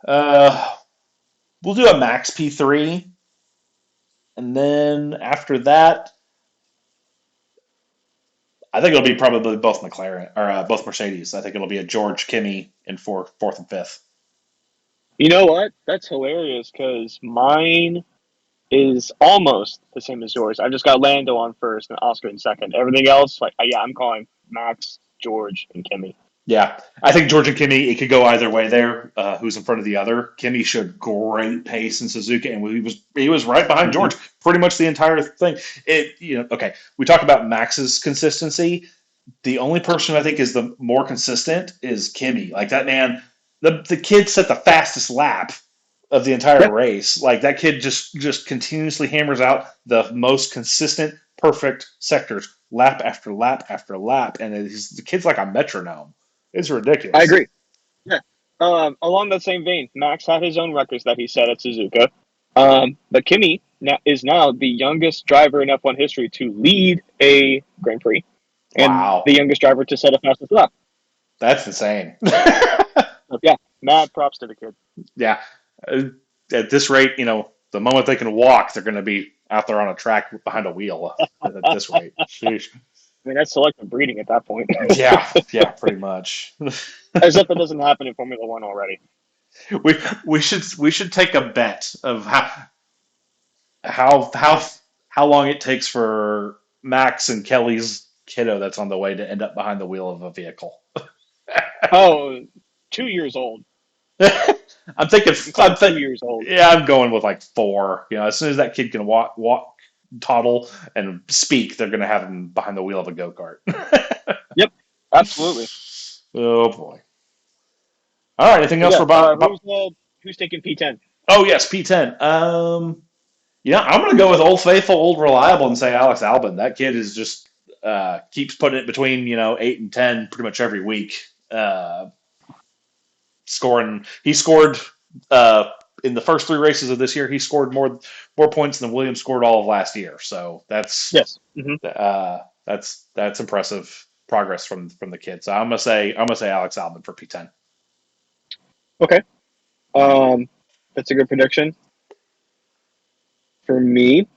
Uh, we'll do a Max P3, and then after that, I think it'll be probably both McLaren or both Mercedes. I think it'll be a George Kimmy in fourth and fifth. You know what? That's hilarious because mine is almost the same as yours. I've just got Lando on first and Oscar in second. Everything else, yeah, I'm calling Max, George, and Kimmy. Yeah, I think George and Kimmy, it could go either way there. Who's in front of the other? Kimmy showed great pace in Suzuka, and he was right behind Mm-hmm. George pretty much the entire thing. Okay. We talk about Max's consistency. The only person I think is the more consistent is Kimmy. Like that man, the kid set the fastest lap of the entire Yeah, race. Like that kid just continuously hammers out the most consistent, perfect sectors, lap after lap after lap, and the kid's like a metronome. It's I ridiculous. agree. Yeah. Along that same vein, Max had his own records that he set at Suzuka. But Kimi is now the youngest driver in F1 history to lead a Grand Prix and the Wow, youngest driver to set a fastest lap. that's insane. So, yeah, mad props to the kid. Yeah, Uh, at this rate, the moment they can walk, they're going to be out there on a track behind a wheel. At this rate, sheesh. I mean, that's selective breeding at that point. Yeah, yeah, pretty much. As if it doesn't happen in Formula One already. We should take a bet of how how how long it takes for Max and Kelly's kiddo that's on the way to end up behind the wheel of a vehicle. Oh, 2 years old. I'm thinking. I'm calling 2 years old. Yeah, I'm going with like 4. As soon as that kid can walk, toddle, and speak, they're going to have him behind the wheel of a go kart. Yep, absolutely. Oh boy! All right. Anything But else yeah, for Bob? who's taking P10? Oh yes, P10. I'm going to go with Old Faithful, Old Reliable, and say Alex Albon. That kid is just keeps putting it between 8 and 10 pretty much every week. Scoring, he scored in the first 3 races of this year. He scored more points than Williams scored all of last year. So that's Yes. Mm-hmm. that's impressive progress from the kid. So I'm gonna say Alex Albon for P10. Okay. That's a good prediction. For me,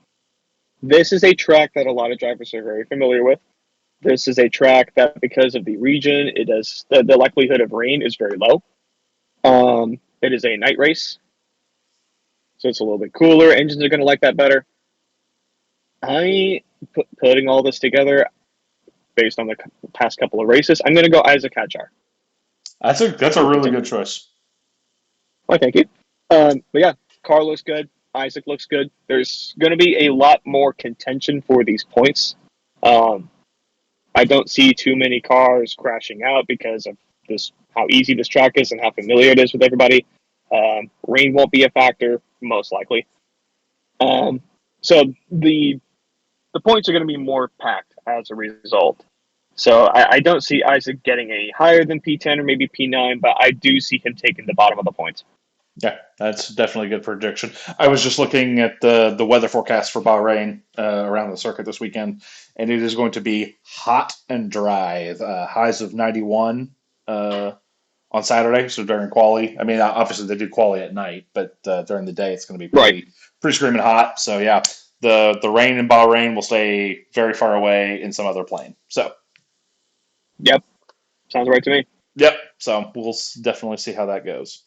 this is a track that a lot of drivers are very familiar with. This is a track that, because of the region, the likelihood of rain is very low. It is a night race, so it's a little bit cooler. Engines are going to like that better. Putting all this together based on the past couple of races, I'm going to go Isaac Hadjar. That's a really good choice. Why, thank you. But yeah, car looks good. Isaac looks good. There's going to be a lot more contention for these points. I don't see too many cars crashing out because of how easy this track is and how familiar it is with everybody. Rain won't be a factor, most likely. So the points are going to be more packed as a result. So I don't see Isaac getting any higher than P10 or maybe P9, but I do see him taking the bottom of the points. Yeah, that's definitely a good prediction. I was just looking at the weather forecast for Bahrain around the circuit this weekend, and it is going to be hot and dry. Highs of 91 on Saturday, so during quali. I mean, obviously they do quali at night, but during the day it's going to be Right. pretty screaming hot. So yeah, the rain in Bahrain will stay very far away in some other plane. So Yep. Sounds right to me. yep. So we'll definitely see how that goes.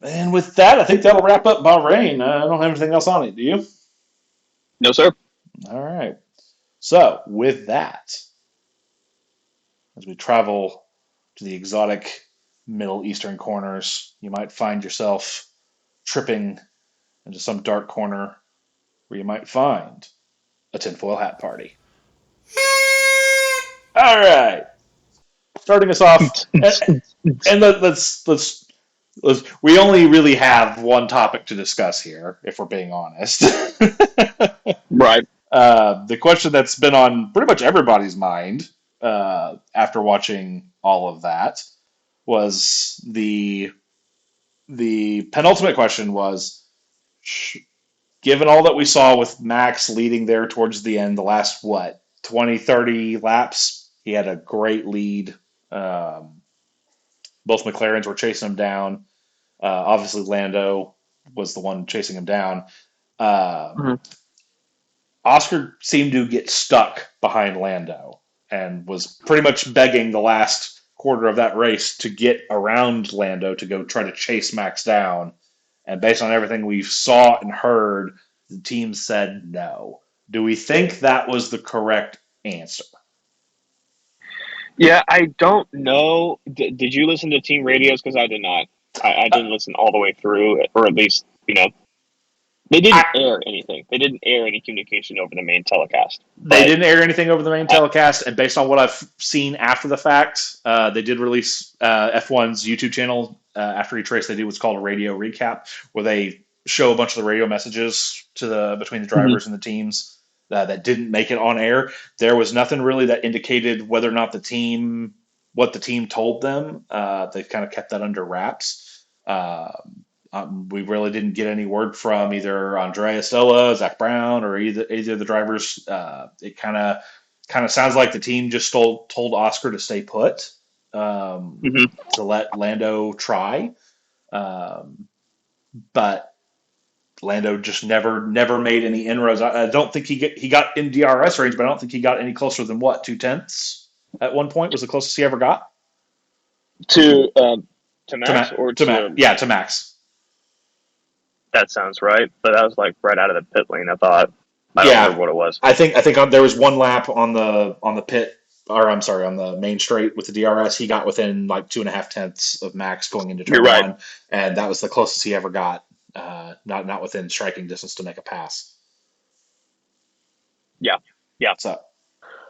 And with that, I think that'll wrap up Bahrain. I don't have anything else on it. Do you? No, sir. All right. So with that, as we travel to the exotic Middle Eastern corners, you might find yourself tripping into some dark corner where you might find a tinfoil hat party. All right, starting us off, and let's. We only really have one topic to discuss here, if we're being honest. Right. The question that's been on pretty much everybody's mind after watching all of that was the penultimate question was, given all that we saw with Max leading there towards the end, the last, 20, 30 laps, he had a great lead. Both McLarens were chasing him down. Obviously, Lando was the one chasing him down. Mhm. Oscar seemed to get stuck behind Lando and was pretty much begging the last quarter of that race to get around Lando to go try to chase Max down. And based on everything we saw and heard, the team said no. Do we think that was the correct answer? Yeah, I don't know. Did you listen to team radios? Because I did not. I didn't listen all the way through, or at least, they didn't I, air anything. They didn't air any communication over the main telecast. They But didn't air anything over the main I, telecast, and based on what I've seen after the fact, they did release F1's YouTube channel after each race. They do what's called a radio recap, where they show a bunch of the radio messages to the between the Mhm. drivers and the teams that didn't make it on air. There was nothing really that indicated whether or not what the team told them. They've kind of kept that under wraps. We really didn't get any word from either Andrea Stella, Zach Brown, or either of the drivers. It kind of sounds like the team just told Oscar to stay put, Mhm. to let Lando try, um, but Lando just never made any inroads. I don't think he got in DRS range, but I don't think he got any closer than 2/10 at one point was the closest he ever got to Max or to Max. to Yeah, to Max. that sounds right. But that was like right out of the pit lane. I thought. I don't Yeah, remember what it was. I think there was one lap on the pit, or I'm sorry, on the main straight with the DRS. He got within like 2.5 tenths of Max going into You're turn right. one, and that was the closest he ever got. Not within striking distance to make a pass. Yeah. Yeah. So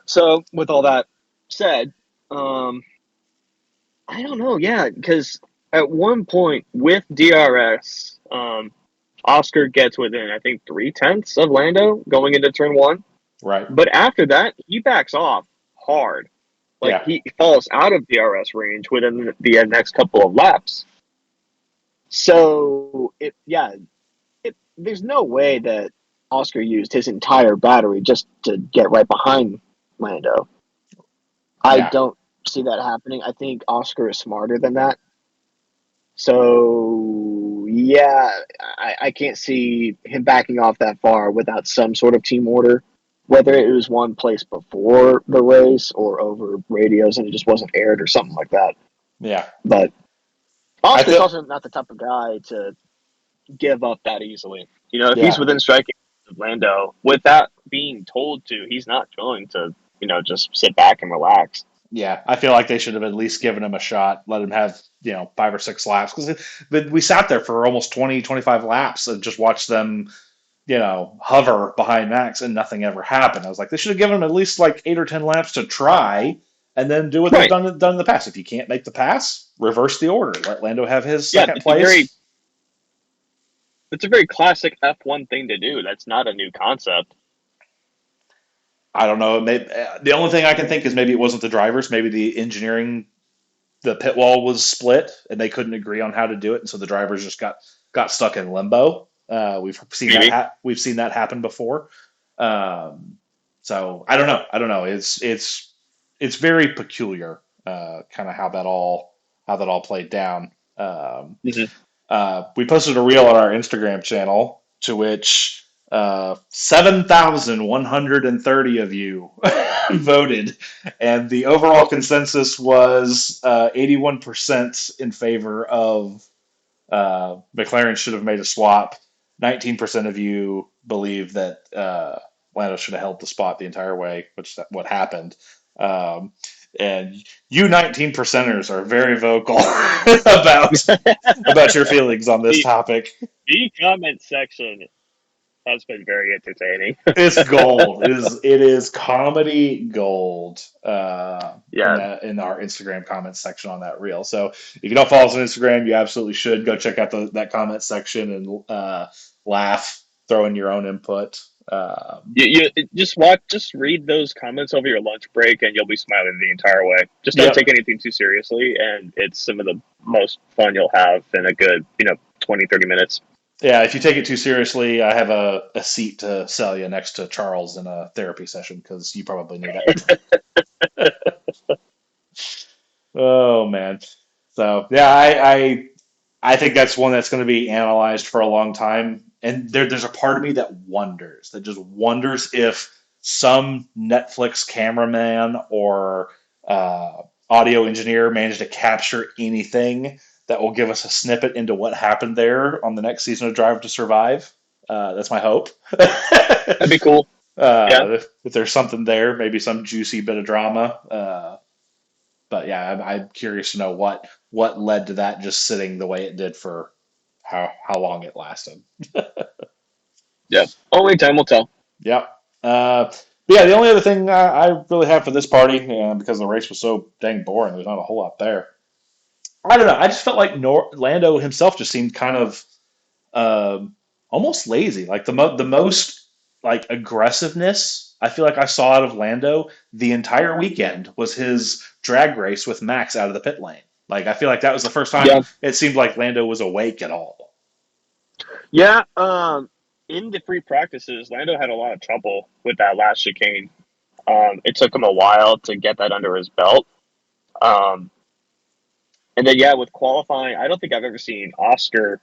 So with all that said, um, I don't know. Yeah, because at one point with DRS, Oscar gets within I think 3/10 of Lando going into turn one. right, But after that, he backs off hard. Like yeah, he falls out of DRS range within the next couple of laps. So there's no way that Oscar used his entire battery just to get right behind Lando. I yeah, don't see that happening. I think Oscar is smarter than that. So yeah, I can't see him backing off that far without some sort of team order. Whether it was one place before the race or over radios and it just wasn't aired or something like that. yeah. But I Oscar's feel also not the type of guy to give up that easily. If he's yeah, within striking of Lando, with that being told to, he's not going to, just sit back and relax. yeah. I feel like they should have at least given him a shot, let him have 5 or 6 laps because we sat there for almost 20, 25 laps and just watched them hover behind Max and nothing ever happened. I was like, they should have given him at least like 8 or 10 laps to try and then do what they've Right. done in the past. If you can't make the pass, reverse the order. Let Lando have his Yeah, second place. it's a very classic F1 thing to do. That's not a new concept. I don't know. Maybe, the only thing I can think is maybe it wasn't the drivers. Maybe the engineering, the pit wall was split, and they couldn't agree on how to do it, and so the drivers just got stuck in limbo. Maybe. We've seen that happen before. Um, so I don't know. I don't know. It's very peculiar, kind of how that all played down. Um, Mhm. we posted a reel on our Instagram channel to which 7,130 of you voted, and the overall consensus was 81% in favor of McLaren should have made a swap. 19% of you believe that Lando should have held the spot the entire way, which is what happened. Um, and you 19 percenters are very vocal about your feelings on this The topic. the comment section has been very entertaining. It's gold. It is comedy gold Yeah. in our Instagram comments section on that reel. So if you don't follow us on Instagram, you absolutely should go check out that comment section and laugh, throw in your own input. You just read those comments over your lunch break, and you'll be smiling the entire way. Just don't take Yep. anything too seriously, and it's some of the most fun you'll have in a good 20-30 minutes. Yeah, if you take it too seriously, I have a seat to sell you next to Charles in a therapy session because you probably need it. Oh man. So yeah, I think that's one that's going to be analyzed for a long time. And there's a part of me that just wonders if some Netflix cameraman or audio engineer managed to capture anything that will give us a snippet into what happened there on the next season of Drive to Survive. That's my hope. That'd be cool. Yeah. If there's something there, maybe some juicy bit of drama. But yeah, I'm curious to know what led to that just sitting the way it did for how long it lasted. Yeah. Only time will tell. Yep. But yeah, the only other thing I really have for this party, because the race was so dang boring, there's not a whole lot there. I don't know. I just felt like Lando himself just seemed kind of almost lazy. Like the most like aggressiveness I feel like I saw out of Lando the entire weekend was his drag race with Max out of the pit lane. Like I feel like that was the first time Yeah. it seemed like Lando was awake at all. Yeah. In the free practices, Lando had a lot of trouble with that last chicane. It took him a while to get that under his belt. Um, and then, yeah, with qualifying, I don't think I've ever seen Oscar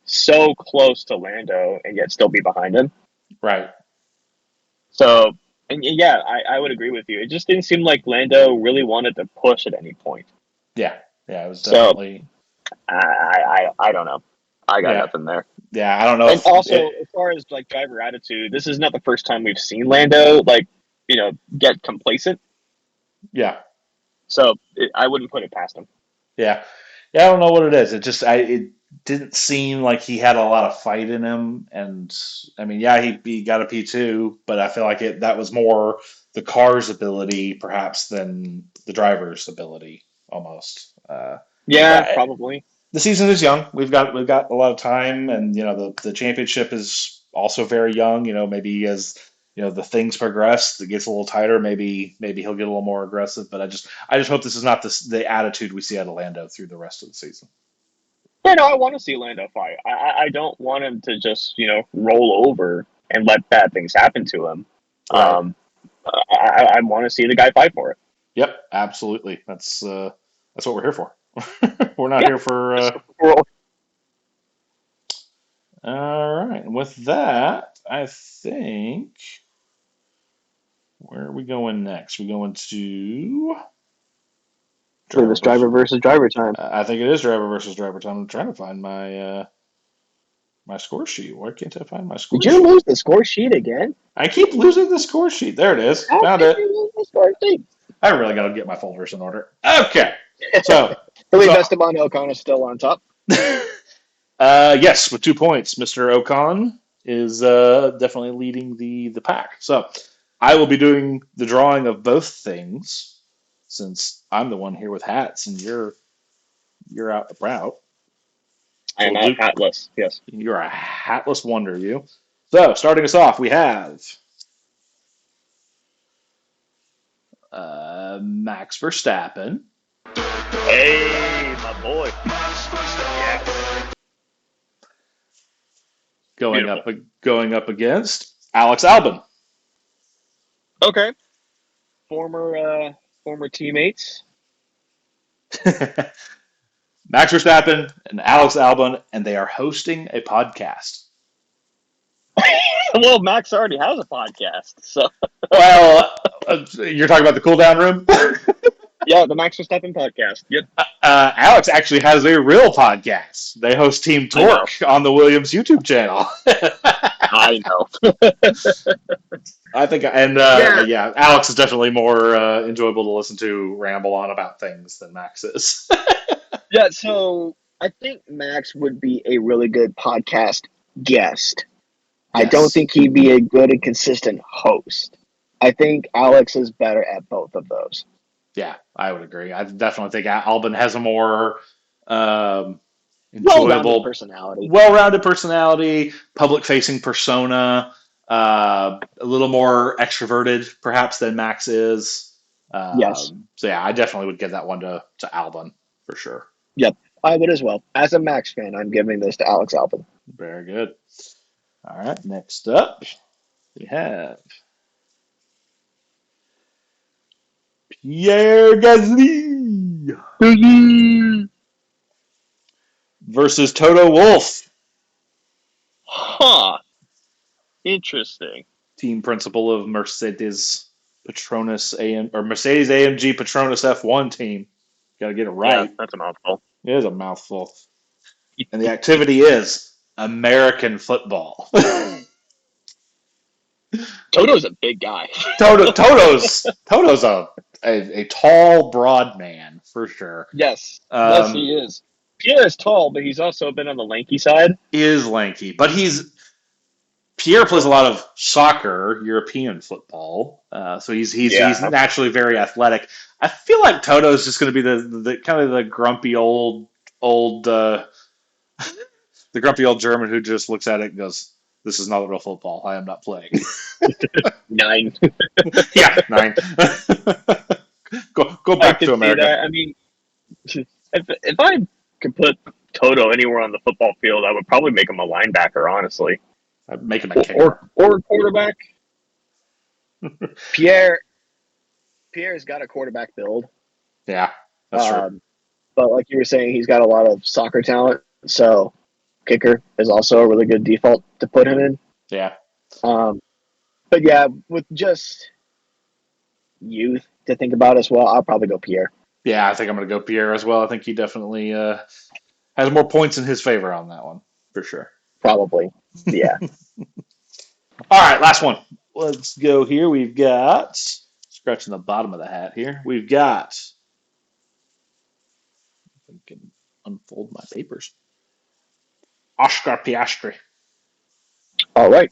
so close to Lando and yet still be behind him. Right. So, and yeah, I would agree with you. It just didn't seem like Lando really wanted to push at any point. Yeah. Yeah. It was So, definitely. I don't know. I got Yeah. nothing there. Yeah. I don't know And if also, it. as far as like driver attitude, this is not the first time we've seen Lando get complacent. Yeah. So I wouldn't put it past him. Yeah. Yeah. I don't know what it is. It didn't seem like he had a lot of fight in him. And I mean, yeah, he got a P2, but I feel like that was more the car's ability perhaps than the driver's ability almost. Yeah, Yeah, probably. the season is young. We've got a lot of time, and the championship is also very young. Maybe as the things progress, it gets a little tighter. Maybe he'll get a little more aggressive. But I just hope this is not the attitude we see out of Lando through the rest of the season. Yeah, no, I want to see Lando fight. I don't want him to just roll over and let bad things happen to him. Right. I want to see the guy fight for it. Yep. Absolutely. That's what we're here for. We're not Yeah. here for. All right. And with that, I think where are we going next? We going to For this driver versus driver time. I think it is driver versus driver time. I'm trying to find my score sheet. Why can't I find my score Did you sheet? lose the score sheet again? I keep losing the score sheet. There it is. How Found did it. you lose the score sheet? I really got to get my folders in order. Okay. So, Believe so Esteban Ocon is still on top. yes, with 2 points, Mr. Ocon is definitely leading the pack. So, I will be doing the drawing of both things since I'm the one here with hats and you're out about. I So am we'll out do. hatless. Yes. You're a hatless wonder, you. So, starting us off, we have Max Verstappen. Hey, my boy. Yes. Going Beautiful. up going up against Alex Albon. Okay. Former teammates. Max Verstappen and Alex Albon, and they are hosting a podcast. Well, Max already has a podcast, so Well, you're talking about the cool down room? yeah, the Max Verstappen podcast. Yep, Alex actually has a real podcast. They host Team I know. Torque on the Williams YouTube channel. I know. I think, and yeah, Alex is definitely more enjoyable to listen to ramble on about things than Max is. Yeah, so I think Max would be a really good podcast guest. I don't Yes. think he'd be a good and consistent host. I think Alex is better at both of those. Yeah, I would agree. I definitely think Albin has a more Well-rounded enjoyable, personality. well-rounded personality, public-facing persona, a little more extroverted perhaps than Max is. Yes. So yeah, I definitely would give that one to Albin for sure. Yep, I would as well. As a Max fan, I'm giving this to Alex Albon. Very good. All right, next up we have Pierre Gasly versus Toto Wolff, Huh. Interesting. team principal of Mercedes Petronas AM or Mercedes AMG Petronas F1 team. Got to get it right. Yeah, that's a mouthful. It is a mouthful. And the activity is American football. Toto's a big guy. Toto's a tall, broad man for sure. Yes. Yes, Um, he is. Pierre is tall, but he's also been on the lanky side. is lanky, but Pierre plays a lot of soccer, European football, so he's naturally very athletic. I feel like Toto's just going to be the kind of the grumpy old the grumpy old German who just looks at it and goes, "This is not real football. I am not playing." 9. Yeah, 9. Go back to America. That. I mean, if I could put Toto anywhere on the football field, I would probably make him a linebacker, honestly, I'd make him a kicker. or quarterback. Pierre's got a quarterback build. Yeah, that's true. But like you were saying, he's got a lot of soccer talent, so kicker is also a really good default to put him in. Yeah. But yeah, with just youth to think about as well, I'll probably go Pierre. Yeah, I think I'm going to go Pierre as well. I think he definitely has more points in his favor on that one, for sure. Probably. Yeah. All right, last one. Let's go here. We've got, scratching the bottom of the hat here, we've got, I can unfold my papers. Oscar Piastri All right.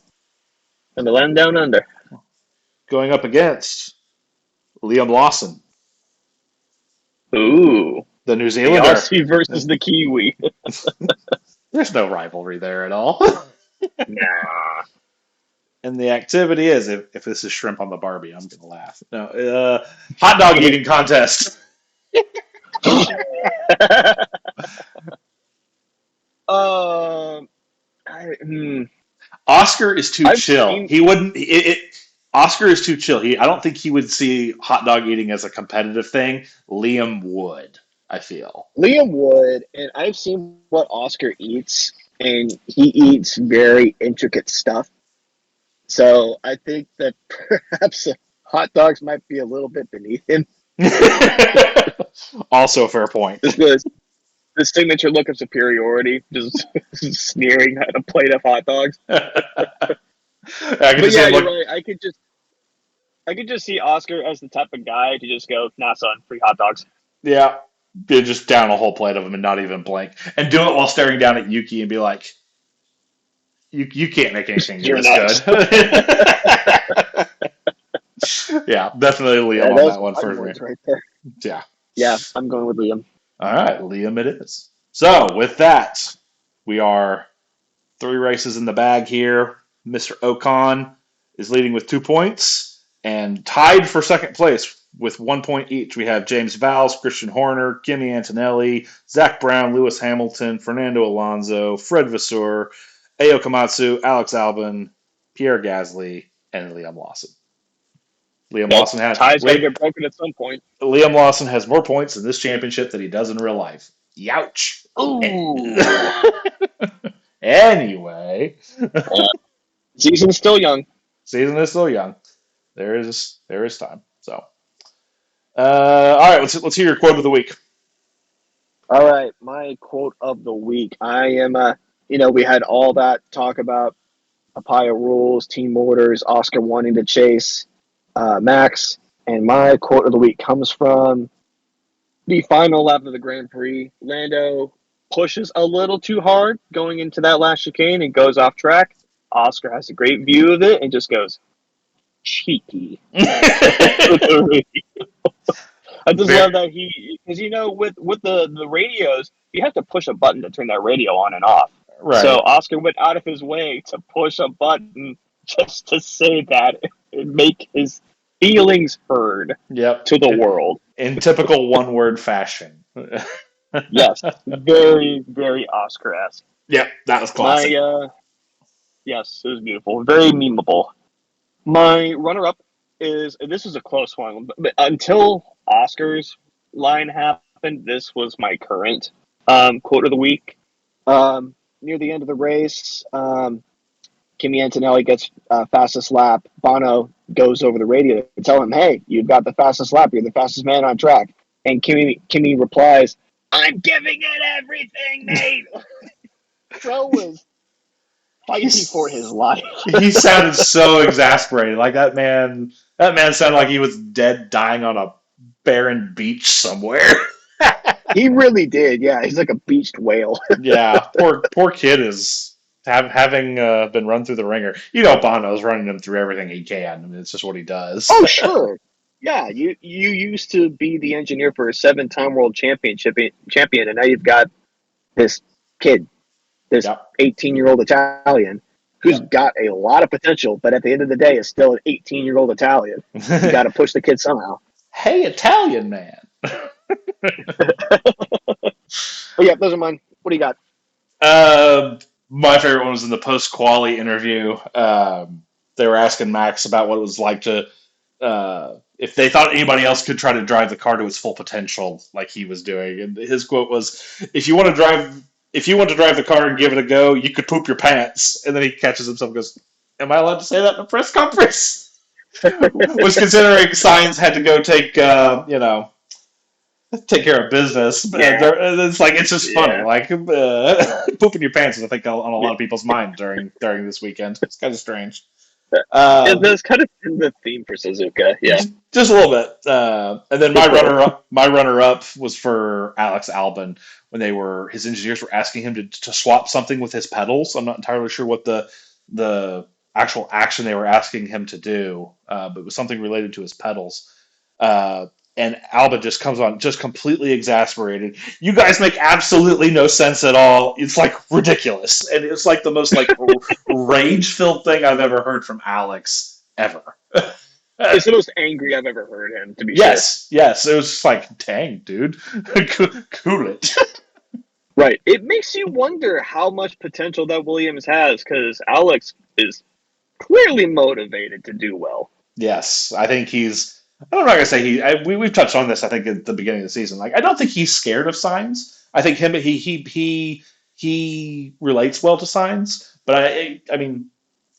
And the land down under. going up against Liam Lawson, Ooh. the New The Zealander. Aussie versus the Kiwi. There's no rivalry there at all. Nah. And the activity is, if this is shrimp on the Barbie, I'm going to laugh. No, hot dog eating contest. Oscar is too chill. He wouldn't. Oscar is too chill. I don't think he would see hot dog eating as a competitive thing. Liam would. I feel. Liam would, and I've seen what Oscar eats, and he eats very intricate stuff. So I think that perhaps hot dogs might be a little bit beneath him. Also a fair point. The signature look of superiority, just sneering at a plate of hot dogs. You're Right. I could just see Oscar as the type of guy to just go, "Nah, son, free hot dogs." Yeah, you just down a whole plate of them and not even blink, and do it while staring down at Yuki and be like, "You can't make anything this good." Yeah, definitely Liam on that one for me. Right there. Yeah, I'm going with Liam. All right, Liam it is. So with that, we are 3 races in the bag here. Mr. Ocon is leading with 2 points. And tied for second place with 1 point each, we have James Valls, Christian Horner, Kimi Antonelli, Zach Brown, Lewis Hamilton, Fernando Alonso, Fred Vasseur, Ayo Komatsu, Alex Albon, Pierre Gasly, and Liam Lawson. That tie's got to get broken at some point. Liam Lawson has more points in this championship than he does in real life. Youch. Ooh. Anyway, Season's still young. season is still young. There is time. So, all right, let's hear your quote of the week. All right, my quote of the week. I am, we had all that talk about Papaya rules, team orders, Oscar wanting to chase Max, and my quote of the week comes from the final lap of the Grand Prix. Lando pushes a little too hard going into that last chicane and goes off track. Oscar has a great view of it and just goes, cheeky. I just love that because with the radios, you have to push a button to turn that radio on and off. Right. So Oscar went out of his way to push a button just to say that and make his feelings heard Yep. to the world. In typical one-word fashion. Yes, very, very Oscar-esque. Yep, that was classic. Yes, it was beautiful. Very memeable. My runner-up this is a close one, but until Oscar's line happened, this was my current quote of the week. Near the end of the race, Kimi Antonelli gets fastest lap. Bono goes over the radio to tell him, "Hey, you've got the fastest lap. You're the fastest man on track." And Kimi replies, "I'm giving it everything, mate." Bro was fighting for his life. He sounded so exasperated. Like that man sounded like he was dead, dying on a barren beach somewhere. He really did. Yeah, he's like a beached whale. Yeah, poor kid is having been run through the ringer. Bono's running him through everything he can. I mean, it's just what he does. Oh, sure. Yeah, you used to be the engineer for a 7-time world champion, and now you've got this kid, this 18-year-old Italian, who's got a lot of potential, but at the end of the day is still an 18-year-old Italian. You got to push the kid somehow. Hey, Italian man. But yeah, those are mine. What do you got? My favorite one was in the post-quali interview. They were asking Max about what it was like to, if they thought anybody else could try to drive the car to its full potential, like he was doing. And his quote was, "If you want to drive the car and give it a go, you could poop your pants." And then he catches himself and goes, "Am I allowed to say that in a press conference?" Was considering Sainz had to go take care of business. It's like, it's just funny. Like, pooping your pants is, I think, on a lot of people's mind during this weekend. It's kind of strange. That's kind of the theme for Suzuka. Yeah, just a little bit. And then my runner up was for Alex Albon when his engineers were asking him to swap something with his pedals. I'm not entirely sure what the actual action they were asking him to do, but it was something related to his pedals. And Alba just comes on just completely exasperated. "You guys make absolutely no sense at all. It's like ridiculous." And it's like the most like rage-filled thing I've ever heard from Alex ever. It's the most angry I've ever heard him, to be Yes. It was just like, dang, dude. Cool it. Right. It makes you wonder how much potential that Williams has, because Alex is clearly motivated to do well. Yes, I think I'm not gonna say we've touched on this, I think, at the beginning of the season. Like, I don't think he's scared of Sainz. I think he relates well to Sainz. But I mean,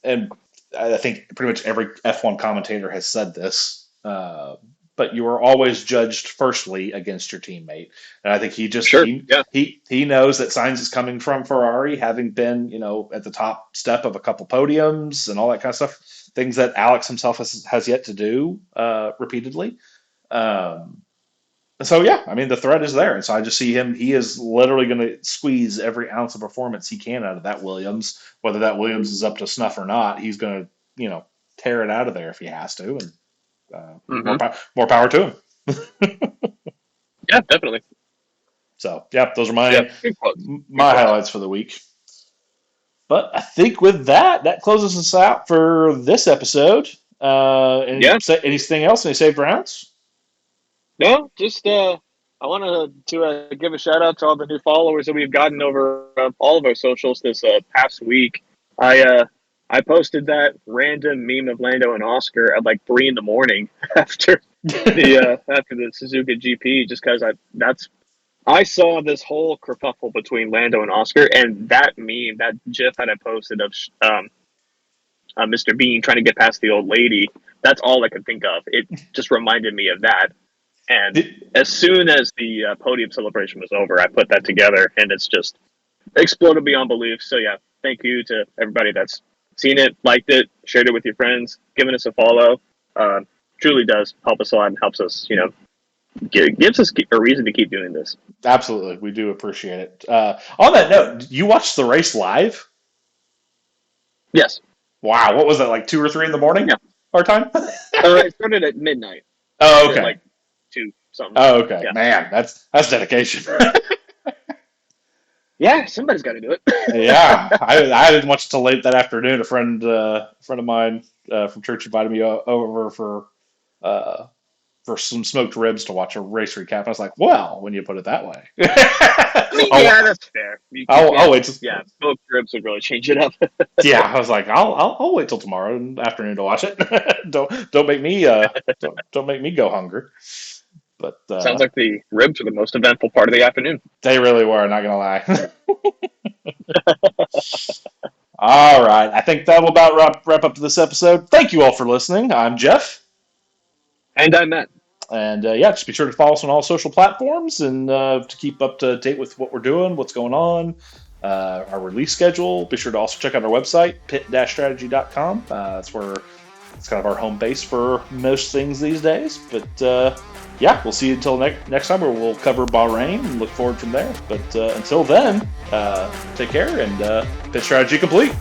and I think pretty much every F1 commentator has said this. But you are always judged firstly against your teammate, and I think he knows that Sainz is coming from Ferrari, having been at the top step of a couple podiums and all that kind of stuff. Things that Alex himself has yet to do repeatedly. So yeah, I mean, the threat is there, and so I just see him. He is literally going to squeeze every ounce of performance he can out of that Williams. Whether that Williams is up to snuff or not, he's going to tear it out of there if he has to, and more power to him. Yeah, definitely. So yeah, those are my highlights for the week. But I think with that closes us out for this episode. Any Yeah. anything else? Any saved rounds? No, just I wanted to give a shout out to all the new followers that we've gotten over all of our socials this past week. I posted that random meme of Lando and Oscar at like 3 in the morning after the Suzuka GP, just because I saw this whole kerfuffle between Lando and Oscar, and that meme, that GIF that I posted of Mr. Bean trying to get past the old lady. That's all I could think of. It just reminded me of that. And Did, as soon as the podium celebration was over, I put that together, and it's just exploded beyond belief. So yeah, thank you to everybody that's seen it, liked it, shared it with your friends, given us a follow. Truly does help us a lot and helps us, gives us a reason to keep doing this. Absolutely, we do appreciate it. On that note, you watched the race live? Yes. Wow, what was that, like 2 or 3 in the morning? Yeah. Our time? It started at midnight. Oh, At okay. like 2 something. Oh, okay. Yeah. Man, that's dedication. Yeah, somebody's got to do it. Yeah, I didn't watch it till late that afternoon. A friend of mine from church invited me over uh, for some smoked ribs to watch a race recap. I was like, well, when you put it that way, I mean, yeah, that's fair. You I'll can't, wait. yeah, both ribs would really change it up. Yeah, I was like, I'll wait till tomorrow afternoon to watch it. Don't make me don't make me go hungry. But Sounds like the ribs are the most eventful part of the afternoon. they really were. Not gonna lie. All right, I think that'll about wrap up to this episode. Thank you all for listening. I'm Jeff. And I'm Matt. And yeah, just be sure to follow us on all social platforms and to keep up to date with what we're doing, what's going on, our release schedule. Be sure to also check out our website, pit-strategy.com. That's where it's kind of our home base for most things these days. But yeah, we'll see you until next time where we'll cover Bahrain and look forward from there. But until then, take care and pit strategy complete.